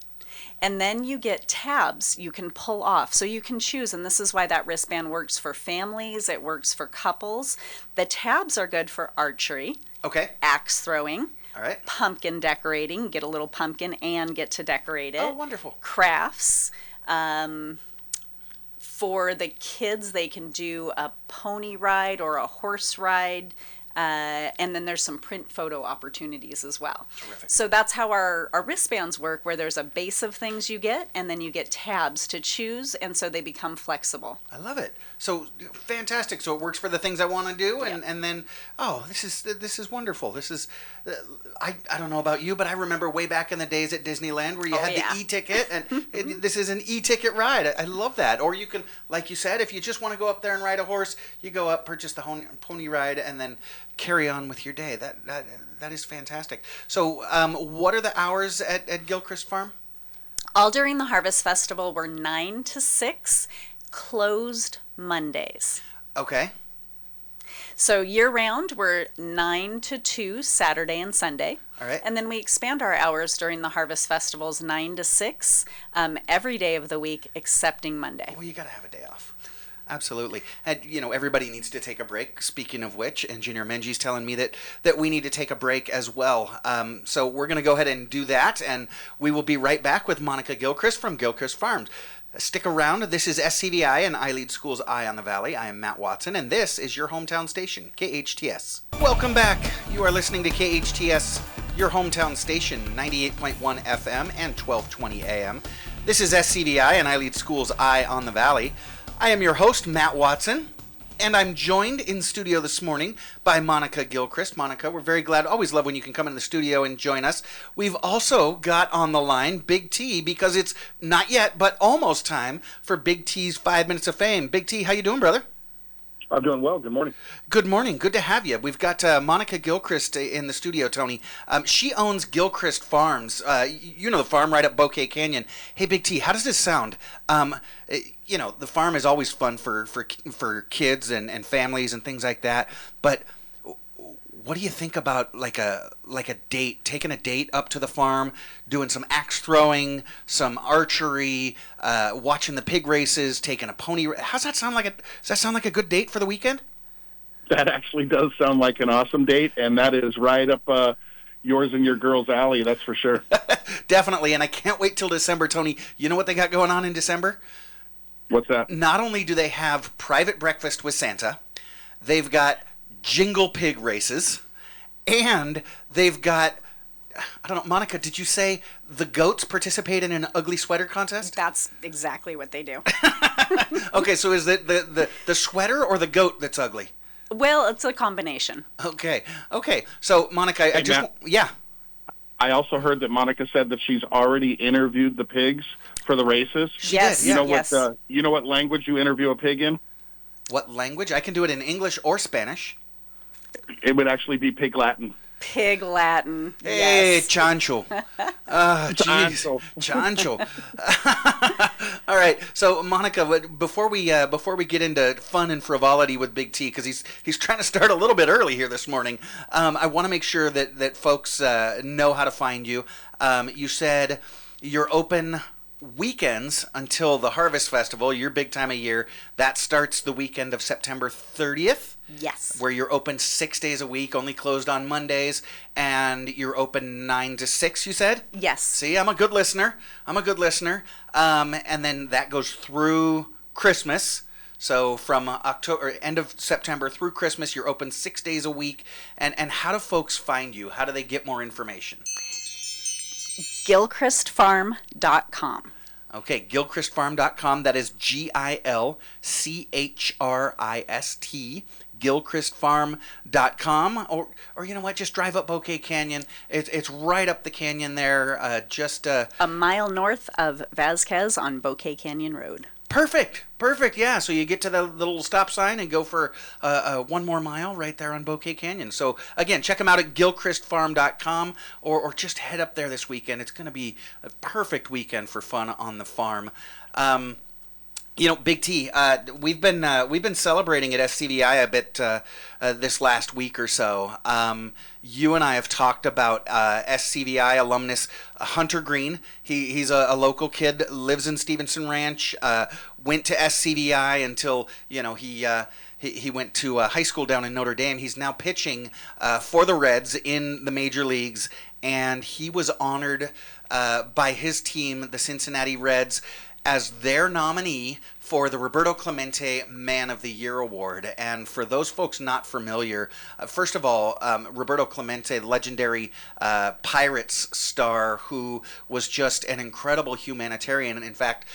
And then you get tabs you can pull off. So you can choose, and this is why that wristband works for families, it works for couples. The tabs are good for archery, axe throwing, pumpkin decorating, get a little pumpkin and get to decorate it. Oh, wonderful. Crafts. For the kids, they can do a pony ride or a horse ride. And then there's some print photo opportunities as well. Terrific. So that's how our wristbands work, where there's a base of things you get, and then you get tabs to choose, and so they become flexible. I love it. So fantastic. So it works for the things I want to do, and then, this is wonderful. This is, I don't know about you, but I remember way back in the days at Disneyland where you had the e-ticket, and this is an e-ticket ride. I love that. Or you can, like you said, if you just want to go up there and ride a horse, you go up, purchase the pony ride, and then carry on with your day. That is fantastic. So what are the hours at Gilchrist Farm? All during the Harvest Festival, we're 9 to 6, closed Mondays. Okay. So year-round, we're 9 to 2, Saturday and Sunday. All right. And then we expand our hours during the Harvest Festivals, 9 to 6, every day of the week, excepting Monday. Well, you got to have a day off. Absolutely. And, everybody needs to take a break. Speaking of which, Engineer Menji's telling me that we need to take a break as well. So we're going to go ahead and do that, and we will be right back with Monica Gilchrist from Gilchrist Farms. Stick around. This is SCVI and iLEAD School's Eye on the Valley. I am Matt Watson, and this is your hometown station, KHTS. Welcome back. You are listening to KHTS, your hometown station, 98.1 FM and 1220 AM. This is SCVI and iLEAD School's Eye on the Valley. I am your host, Matt Watson, and I'm joined in studio this morning by Monica Gilchrist. Monica, we're very glad. Always love when you can come in the studio and join us. We've also got on the line Big T, because it's not yet, but almost time for Big T's 5 Minutes of Fame. Big T, how you doing, brother? I'm doing well. Good morning. Good morning. Good to have you. We've got Monica Gilchrist in the studio, Tony. She owns Gilchrist Farms. You know the farm right up Bouquet Canyon. Hey, Big T, how does this sound? The farm is always fun for kids and families and things like that. But what do you think about like a date, taking a date up to the farm, doing some axe throwing, some archery, watching the pig races, taking a pony? Does that sound like a good date for the weekend? That actually does sound like an awesome date, and that is right up yours and your girl's alley, that's for sure. Definitely, and I can't wait till December, Tony. You know what they got going on in December? What's that? Not only do they have private breakfast with Santa, they've got jingle pig races, and they've got, I don't know, Monica, did you say the goats participate in an ugly sweater contest? That's exactly what they do. Okay, so is it the sweater or the goat that's ugly? Well, it's a combination. Okay. So, Monica, Hey, Matt, yeah. I also heard that Monica said that she's already interviewed the pigs for the races. Yes. You know what language you interview a pig in? What language? I can do it in English or Spanish. It would actually be Pig Latin. Pig Latin. Hey, yes. chancho. Jeez. Chancho. All right. So, Monica, before we get into fun and frivolity with Big T, because he's trying to start a little bit early here this morning, I want to make sure that folks know how to find you. You said you're open weekends until the Harvest Festival, your big time of year. That starts the weekend of September 30th. Yes. Where you're open 6 days a week, only closed on Mondays, and you're open 9 to 6, you said? Yes. See, I'm a good listener. And then that goes through Christmas. So from October, end of September through Christmas, you're open 6 days a week. And how do folks find you? How do they get more information? Gilchristfarm.com. Okay, Gilchristfarm.com. That is Gilchrist, Gilchristfarm.com. Or you know what? Just drive up Bouquet Canyon. It's right up the canyon there, just a mile north of Vasquez on Bouquet Canyon Road. Perfect. Yeah, so you get to the little stop sign and go for one more mile right there on Bouquet Canyon. So, again, check them out at gilchristfarm.com or just head up there this weekend. It's going to be a perfect weekend for fun on the farm. Big T, we've been celebrating at SCVI a bit this last week or so. You and I have talked about SCVI alumnus Hunter Green. He's a local kid, lives in Stevenson Ranch. Went to SCVI until he went to high school down in Notre Dame. He's now pitching for the Reds in the major leagues, and he was honored by his team, the Cincinnati Reds, as their nominee for the Roberto Clemente Man of the Year Award. And for those folks not familiar, first of all, Roberto Clemente, legendary Pirates star who was just an incredible humanitarian, and in fact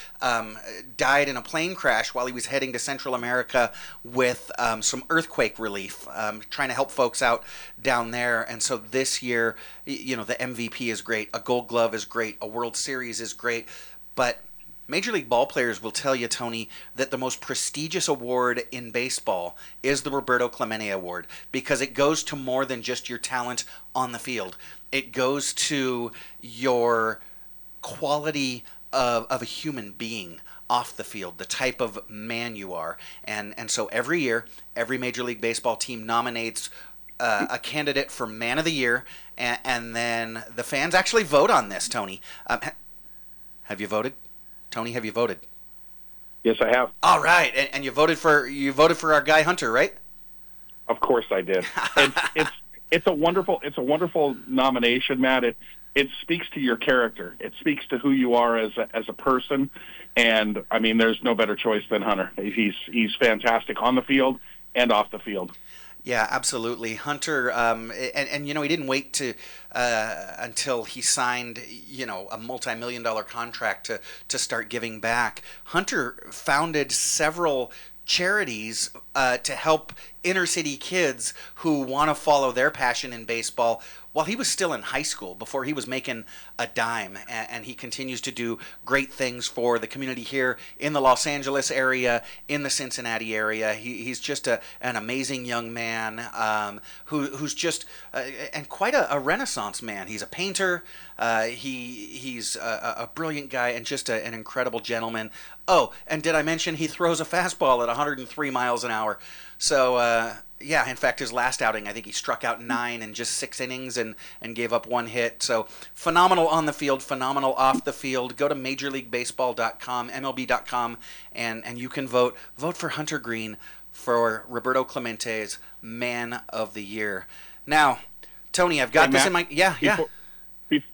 died in a plane crash while he was heading to Central America with some earthquake relief, trying to help folks out down there. And so this year, the MVP is great, a Gold Glove is great, a World Series is great, but Major League ball players will tell you, Tony, that the most prestigious award in baseball is the Roberto Clemente Award, because it goes to more than just your talent on the field. It goes to your quality of a human being off the field, the type of man you are. And so every year, every Major League Baseball team nominates a candidate for Man of the Year, and then the fans actually vote on this, Tony. Have you voted? Tony, have you voted? Yes, I have. All right, and you voted for our guy Hunter, right? Of course I did. It's a wonderful nomination, Matt. It speaks to your character. It speaks to who you are as a person, and I mean, there's no better choice than Hunter. He's fantastic on the field and off the field. Yeah, absolutely. Hunter, and he didn't wait until he signed, a multi-million-dollar contract to start giving back. Hunter founded several charities to help inner-city kids who want to follow their passion in baseball while he was still in high school, before he was making a dime. And he continues to do great things for the community here in the Los Angeles area, in the Cincinnati area. He's just an amazing young man who's just and quite a renaissance man. He's a painter. He's a brilliant guy and just an incredible gentleman. Oh, and did I mention he throws a fastball at 103 miles an hour? So, yeah, in fact, his last outing, I think he struck out 9 in just 6 innings and gave up 1 hit. So phenomenal on the field, phenomenal off the field. Go to MajorLeagueBaseball.com, MLB.com, and you can vote. Vote for Hunter Green for Roberto Clemente's Man of the Year. Now, Tony, I've got this in my... Yeah.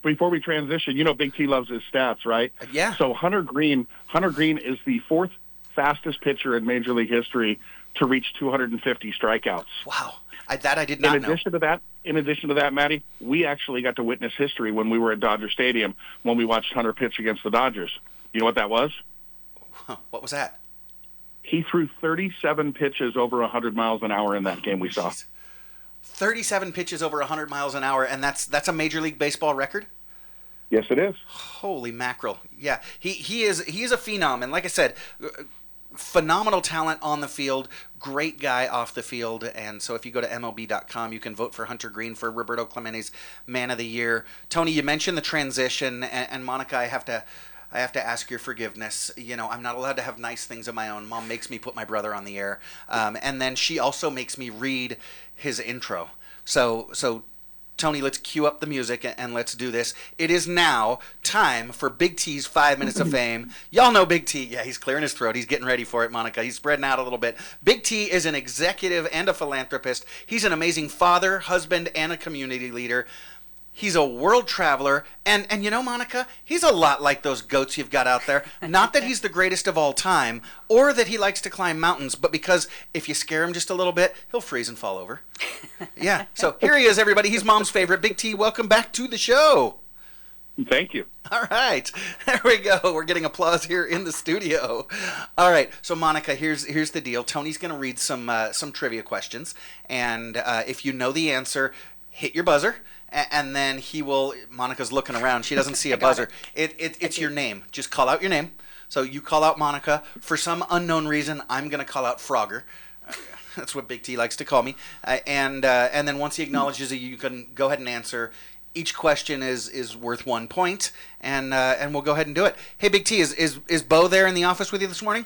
Before we transition, Big T loves his stats, right? Yeah. So Hunter Green is the 4th fastest pitcher in Major League history to reach 250 strikeouts. Wow. I did not know. In addition to that, Matty, we actually got to witness history when we were at Dodger Stadium when we watched Hunter pitch against the Dodgers. You know what that was? What was that? He threw 37 pitches over 100 miles an hour in that game we saw. 37 pitches over 100 miles an hour, and that's a Major League Baseball record? Yes, it is. Holy mackerel. Yeah, he is a phenom, and like I said, phenomenal talent on the field, great guy off the field, and so if you go to MLB.com, you can vote for Hunter Green for Roberto Clemente's Man of the Year. Tony, you mentioned the transition, and Monica, I have to ask your forgiveness. I'm not allowed to have nice things of my own. Mom makes me put my brother on the air, and then she also makes me read his intro. So Tony, let's cue up the music and let's do this. It is now time for Big T's 5 Minutes of Fame. Y'all know Big T. Yeah, he's clearing his throat. He's getting ready for it, Monica. He's spreading out a little bit. Big T is an executive and a philanthropist. He's an amazing father, husband, and a community leader. He's a world traveler, and Monica, he's a lot like those goats you've got out there. Not that he's the greatest of all time, or that he likes to climb mountains, but because if you scare him just a little bit, he'll freeze and fall over. Yeah, so here he is, everybody. He's Mom's favorite. Big T, welcome back to the show. Thank you. All right, there we go. We're getting applause here in the studio. All right, so Monica, here's the deal. Tony's going to read some trivia questions, and if you know the answer, hit your buzzer. And then he will. Monica's looking around. She doesn't see a buzzer. It's your name. Just call out your name. So you call out Monica. For some unknown reason, I'm going to call out Frogger. That's what Big T likes to call me. And then once he acknowledges you, you can go ahead and answer. Each question is worth 1 point, and we'll go ahead and do it. Hey, Big T, is Bo there in the office with you this morning?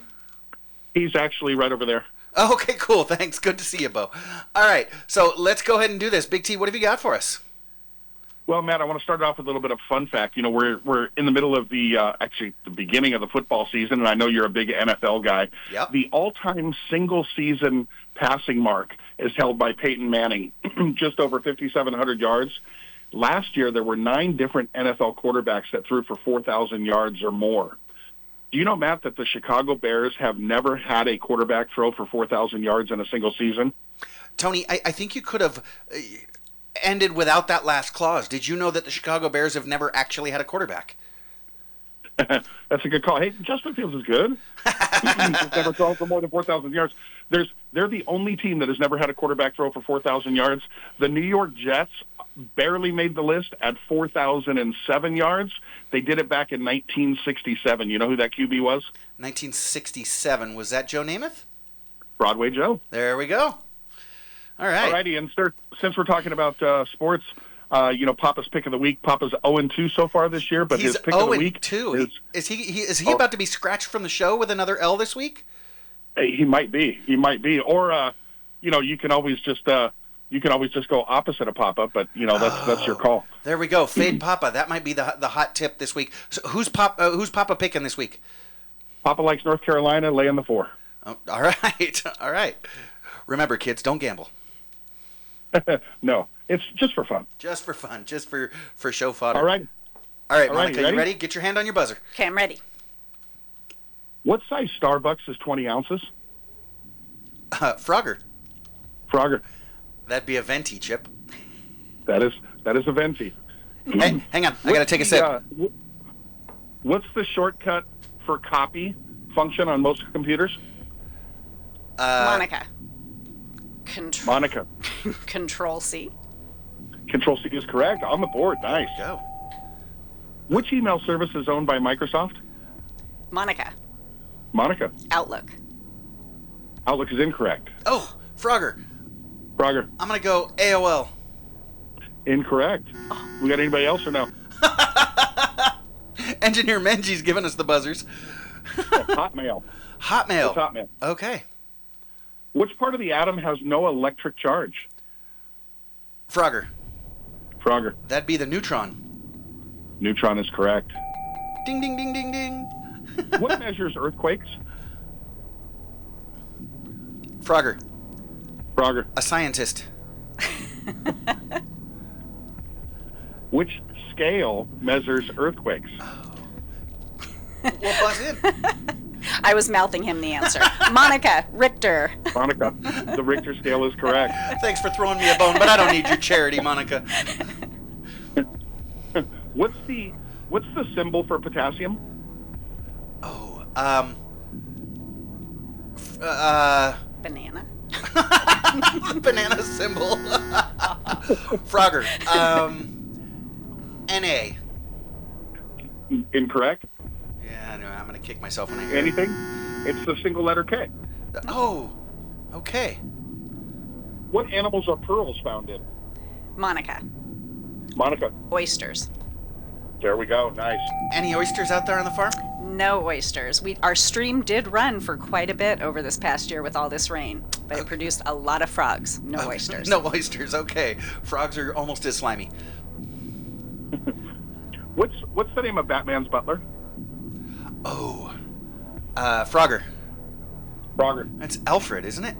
He's actually right over there. Oh, okay, cool. Thanks. Good to see you, Bo. All right, so let's go ahead and do this. Big T, what have you got for us? Well, Matt, I want to start off with a little bit of fun fact. We're in the middle of the beginning of the football season, and I know you're a big NFL guy. Yep. The all-time single-season passing mark is held by Peyton Manning, just over 5,700 yards. Last year, there were 9 different NFL quarterbacks that threw for 4,000 yards or more. Do you know, Matt, that the Chicago Bears have never had a quarterback throw for 4,000 yards in a single season? Tony, I think you could have ended without that last clause. Did you know that the Chicago Bears have never actually had a quarterback? That's a good call. Hey, Justin Fields is good. He's never thrown for more than 4,000 yards. They're the only team that has never had a quarterback throw for 4,000 yards. The New York Jets barely made the list at 4,007 yards. They did it back in 1967. You know who that QB was? 1967. Was that Joe Namath? Broadway Joe. There we go. All right. All righty, and since we're talking about sports, Papa's pick of the week. Papa's 0-2 so far this year, but his pick of the week is he about to be scratched from the show with another L this week? He might be. Or you can always just go opposite of Papa, but that's your call. There we go. Fade Papa. That might be the hot tip this week. So who's Papa picking this week? Papa likes North Carolina, laying the 4. Oh, all right. All right. Remember, kids, don't gamble. No, it's just for fun. Just for fun. Just for show fodder. All right. Monica, you ready? Get your hand on your buzzer. Okay, I'm ready. What size Starbucks is 20 ounces? Frogger. That'd be a venti, Chip. That is a venti. Hey, hang on. I got to take a sip. What's the shortcut for copy function on most computers? Monica. Monica. Control-C. Control-C is correct. On the board. Nice. Go. Which email service is owned by Microsoft? Monica. Outlook. Outlook is incorrect. Oh, Frogger. I'm going to go AOL. Incorrect. We got anybody else or no? Engineer Menji's giving us the buzzers. Hotmail. Hotmail. It's Hotmail. Okay. Which part of the atom has no electric charge? Frogger. Frogger. That'd be the neutron. Neutron is correct. Ding, ding, ding, ding, ding. What measures earthquakes? Frogger. Frogger. A scientist. Which scale measures earthquakes? Well, buzz in. I was mouthing him the answer. Monica, Richter. Monica, the Richter scale is correct. Thanks for throwing me a bone, but I don't need your charity, Monica. What's the symbol for potassium? Banana. Banana symbol. Frogger. Na. Incorrect. Yeah, no, I'm going to kick myself when I hear Anything? It's the single letter K. Oh, okay. What animals are pearls found in? Monica. Monica. Oysters. There we go. Nice. Any oysters out there on the farm? No oysters. Our stream did run for quite a bit over this past year with all this rain, but it produced a lot of frogs. No oysters. No oysters. Okay. Frogs are almost as slimy. What's the name of Batman's butler? Frogger. Frogger. That's Alfred, isn't it?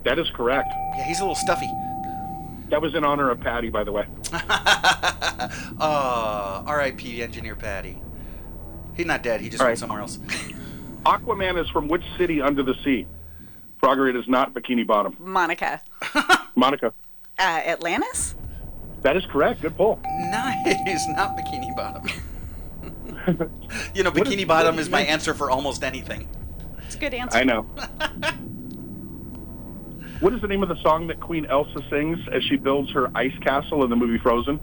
That is correct. Yeah, he's a little stuffy. That was in honor of Patty, by the way. R.I.P. Engineer Patty. He's not dead. He just went somewhere else. Aquaman is from which city under the sea? Frogger, it is not Bikini Bottom. Monica. Monica. Atlantis? That is correct. Good pull. Nice. Not Bikini Bottom. You know, Bikini Bottom is my answer for almost anything. It's a good answer. I know. What is the name of the song that Queen Elsa sings as she builds her ice castle in the movie Frozen?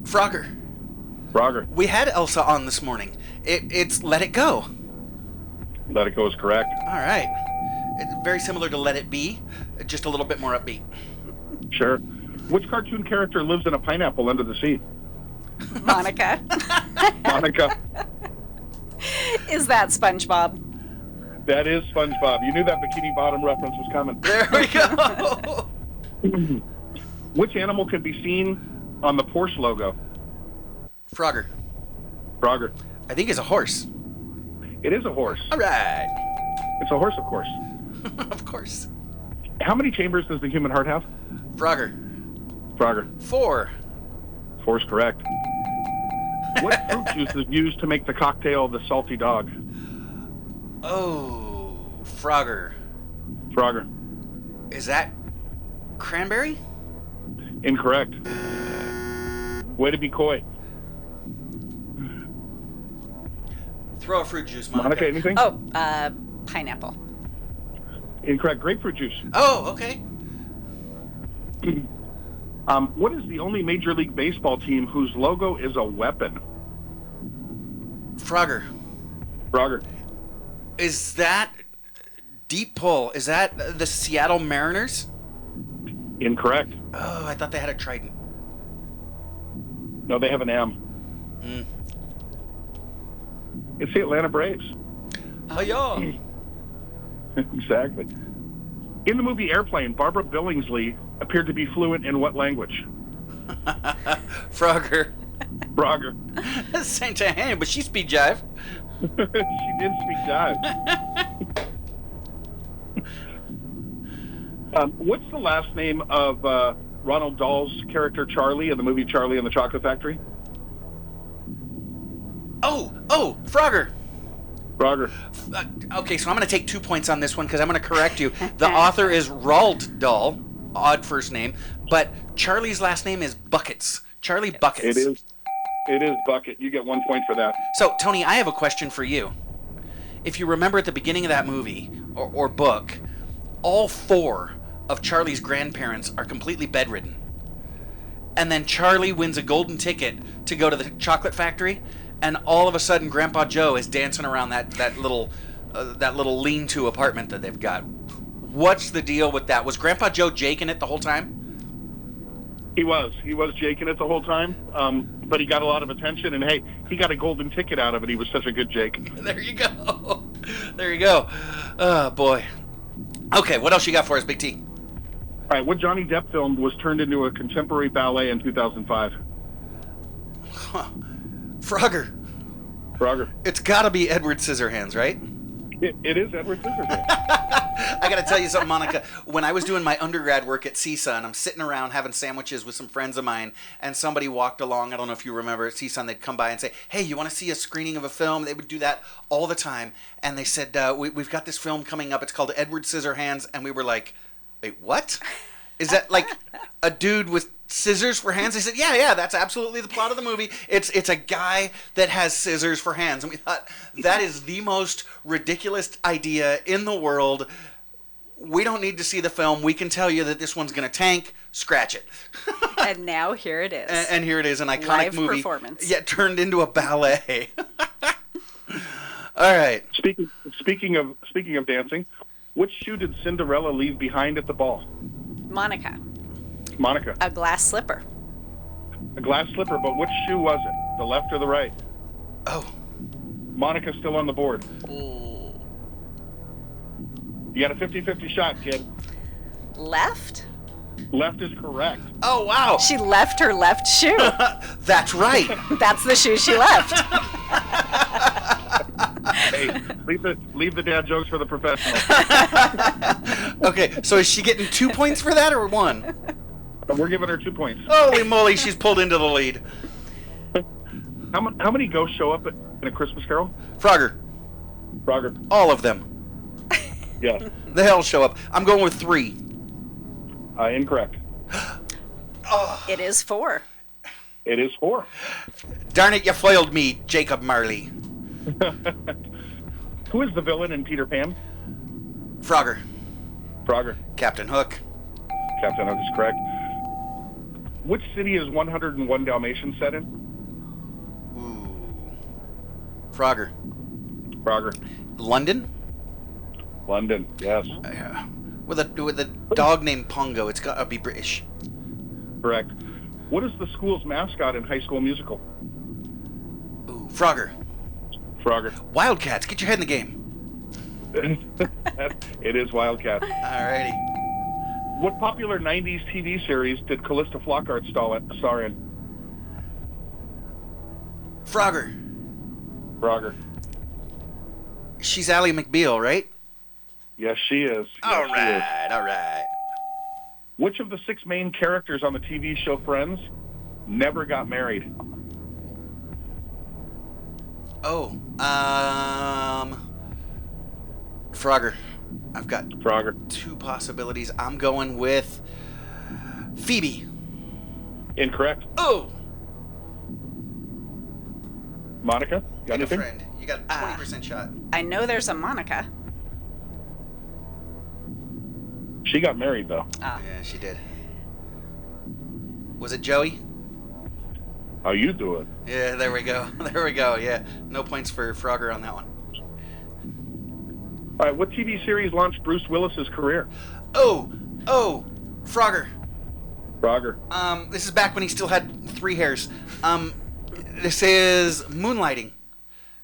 Frogger. Frogger. We had Elsa on this morning. It's Let It Go. Let It Go is correct. All right. It's very similar to Let It Be, just a little bit more upbeat. Sure. Which cartoon character lives in a pineapple under the sea? Monica. Monica. Is that SpongeBob? That is SpongeBob. You knew that Bikini Bottom reference was coming. There we go. Which animal can be seen on the Porsche logo? Frogger. Frogger. I think it's a horse. It is a horse. All right. It's a horse, of course. Of course. How many chambers does the human heart have? Frogger. Frogger. 4. 4 is correct. What fruit juice is used to make the cocktail the salty dog? Oh, Frogger. Frogger. Is that cranberry? Incorrect. Way to be coy. Throw a fruit juice, Monica. Monica, anything? Oh, pineapple. Incorrect. Grapefruit juice. Oh, okay. What is the only Major League Baseball team whose logo is a weapon? Frogger. Frogger. Is that deep pull? Is that the Seattle Mariners? Incorrect. Oh, I thought they had a trident. No, they have an M. It's the Atlanta Braves. Hi-ya. Exactly. In the movie Airplane, Barbara Billingsley appeared to be fluent in what language? Frogger. Frogger. Same to him, but she speak jive. She did speak jive. What's the last name of Ronald Dahl's character Charlie in the movie Charlie and the Chocolate Factory? Oh, Frogger. Frogger. Okay, so I'm going to take 2 points on this one because I'm going to correct you. The author is Roald Dahl, odd first name, but Charlie's last name is Buckets. Charlie Buckets. It is Bucket. You get 1 point for that. So, Tony, I have a question for you. If you remember at the beginning of that movie or book, all 4 of Charlie's grandparents are completely bedridden. And then Charlie wins a golden ticket to go to the chocolate factory, and all of a sudden Grandpa Joe is dancing around that little lean-to apartment that they've got. What's the deal with that? Was Grandpa Joe jaking it the whole time? He was jaking it the whole time, but he got a lot of attention, and hey, he got a golden ticket out of it. He was such a good Jake. There you go. There you go. Oh, boy. Okay, what else you got for us, Big T? All right, what Johnny Depp filmed was turned into a contemporary ballet in 2005? Frogger. It's got to be Edward Scissorhands, right? It is Edward Scissorhands. I got to tell you something, Monica. When I was doing my undergrad work at CSUN, and I'm sitting around having sandwiches with some friends of mine, and somebody walked along. I don't know if you remember at CSUN, they'd come by and say, hey, you want to see a screening of a film? They would do that all the time. And they said, we've got this film coming up. It's called Edward Scissorhands. And we were like, wait, what? Is that like a dude with scissors for hands? They said, yeah, that's absolutely the plot of the movie. It's a guy that has scissors for hands. And we thought, that is the most ridiculous idea in the world. We don't need to see the film. We can tell you that this one's going to tank. Scratch it. And now here it is. And here it is, an iconic Live movie. Performance. Yeah, turned into a ballet. All right. Speaking of dancing, which shoe did Cinderella leave behind at the ball? Monica. A glass slipper. A glass slipper, but which shoe was it? The left or the right? Oh. Monica's still on the board. You got a 50-50 shot, kid. Left? Left is correct. Oh, wow. She left her left shoe. That's right. That's the shoe she left. Hey, leave the dad jokes for the professionals. Okay, so is she getting 2 points for that or 1? We're giving her 2 points. Holy moly, she's pulled into the lead. How many ghosts show up in A Christmas Carol? Frogger. All of them. Yeah. The hell show up. I'm going with 3. Incorrect. It is 4. It is 4. Darn it, you foiled me, Jacob Marley. Who is the villain in Peter Pan? Frogger. Captain Hook. Captain Hook is correct. Which city is 101 Dalmatians set in? Frogger. London? London, yes. With a dog named Pongo. It's got to be British. Correct. What is the school's mascot in High School Musical? Frogger. Wildcats, get your head in the game. It is Wildcats. Alrighty. What popular 90s TV series did Callista Flockhart star in? Frogger. She's Ally McBeal, right? Yes, she is. All right. Which of the 6 main characters on the TV show Friends never got married? Frogger. I've got 2 possibilities. I'm going with Phoebe. Incorrect. Oh. Monica, got anything? Friend. You got a 20% shot. I know there's a Monica. She got married, though. Yeah, she did. Was it Joey? How you doing? Yeah, there we go. Yeah, no points for Frogger on that one. All right, what TV series launched Bruce Willis's career? Frogger. Frogger. This is back when he still had 3 hairs. This is Moonlighting.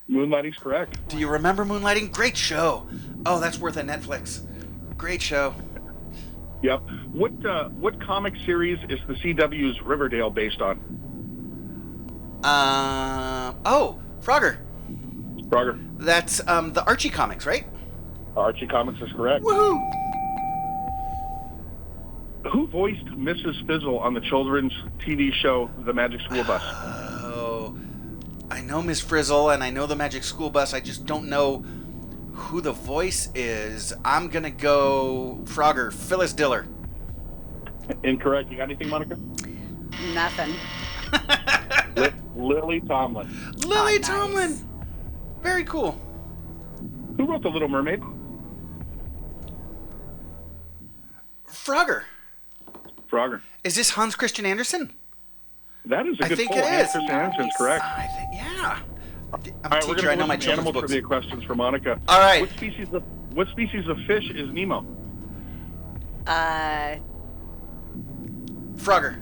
Moonlighting's correct. Do you remember Moonlighting? Great show. Oh, that's worth a Netflix. Great show. Yep. What comic series is the CW's Riverdale based on? Frogger. Frogger. That's the Archie comics, right? Archie Comics is correct. Woohoo! Who voiced Mrs. Fizzle on the children's TV show The Magic School Bus? Oh, I know Miss Frizzle and I know The Magic School Bus. I just don't know who the voice is. I'm gonna go Frogger. Phyllis Diller. Incorrect. You got anything, Monica? Nothing. Lily Tomlin. Lily Tomlin. Very cool. Who wrote The Little Mermaid? Frogger. Is this Hans Christian Andersen? That is a good think pull. it is. Hans Christian Andersen's correct. I think, yeah. All right, we're going to look at animal trivia questions for Monica. All right. What species of fish is Nemo? Frogger.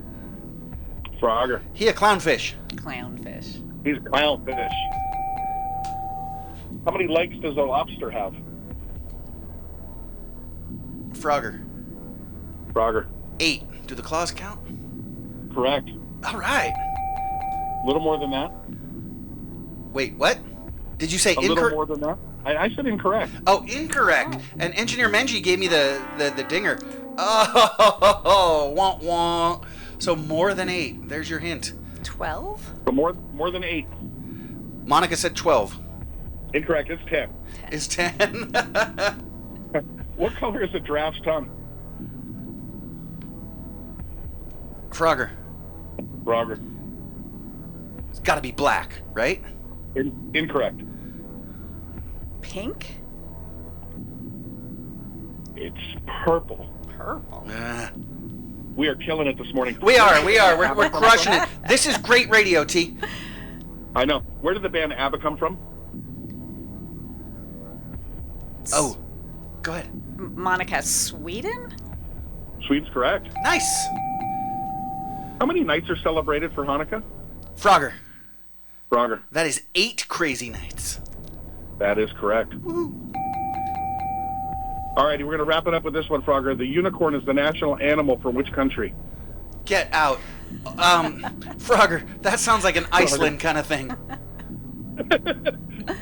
Frogger. He a clownfish. Clownfish. He's a clownfish. How many legs does a lobster have? Frogger. 8. Do the claws count? Correct. All right. A little more than that. Wait, what? Did you say little more than that? I said incorrect. Oh, incorrect. And Engineer Menji gave me the dinger. Oh, won't won't. So more than 8. There's your hint. 12? But more than 8. Monica said 12. Incorrect. It's 10. Is 10? What color is a giraffe's tongue? Frogger. It's got to be black, right? Incorrect. Pink? It's purple. Purple. We are killing it this morning. We are. We're crushing it. This is great radio, T. I know. Where did the band ABBA come from? Oh, go ahead. Monica, Sweden? Sweden's correct. Nice. How many nights are celebrated for Hanukkah? Frogger. That is 8 crazy nights. That is correct. Woo. All righty, we're going to wrap it up with this one, Frogger. The unicorn is the national animal for which country? Get out. Frogger, that sounds like an Iceland kind of thing.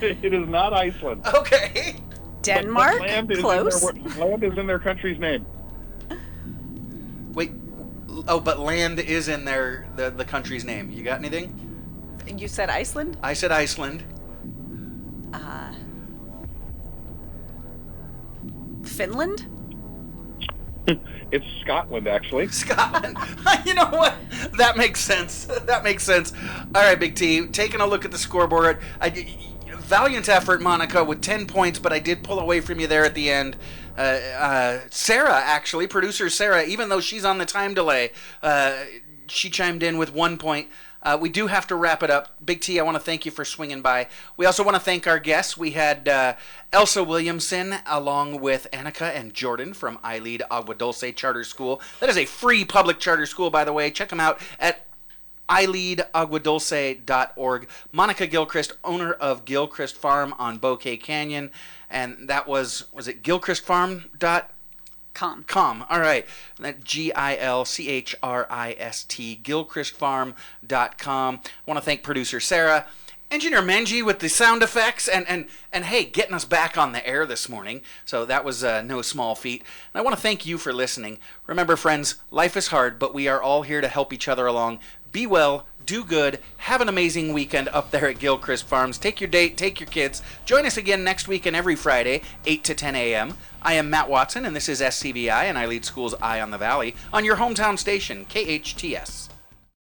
It is not Iceland. Okay. Denmark? But land Close. Land is in their country's name. Wait. Oh, but land is in the country's name. You got anything? You said Iceland? I said Iceland. Finland? It's Scotland, actually. Scotland. You know what? That makes sense. All right, Big T. Taking a look at the scoreboard. Valiant effort, Monica, with 10 points, but I did pull away from you there at the end. Sarah, actually, producer Sarah, even though she's on the time delay, she chimed in with 1 point. We do have to wrap it up. Big T, I want to thank you for swinging by. We also want to thank our guests. We had Elsa Williamson along with Annika and Jordan from iLEAD Agua Dulce Charter School. That is a free public charter school, by the way. Check them out at iLEADAguadulce.org. Monica Gilchrist, owner of Gilchrist Farm on Bouquet Canyon. And that was it gilchristfarm.com? All right. That GILCHRIST, gilchristfarm.com. I want to thank producer Sarah, Engineer Menji with the sound effects, and hey, getting us back on the air this morning. So that was no small feat. And I want to thank you for listening. Remember, friends, life is hard, but we are all here to help each other along. Be well, do good, have an amazing weekend up there at Gilchrist Farms. Take your date, take your kids. Join us again next week and every Friday, 8 to 10 a.m. I am Matt Watson, and this is SCVI and iLEAD School's Eye on the Valley on your hometown station, KHTS.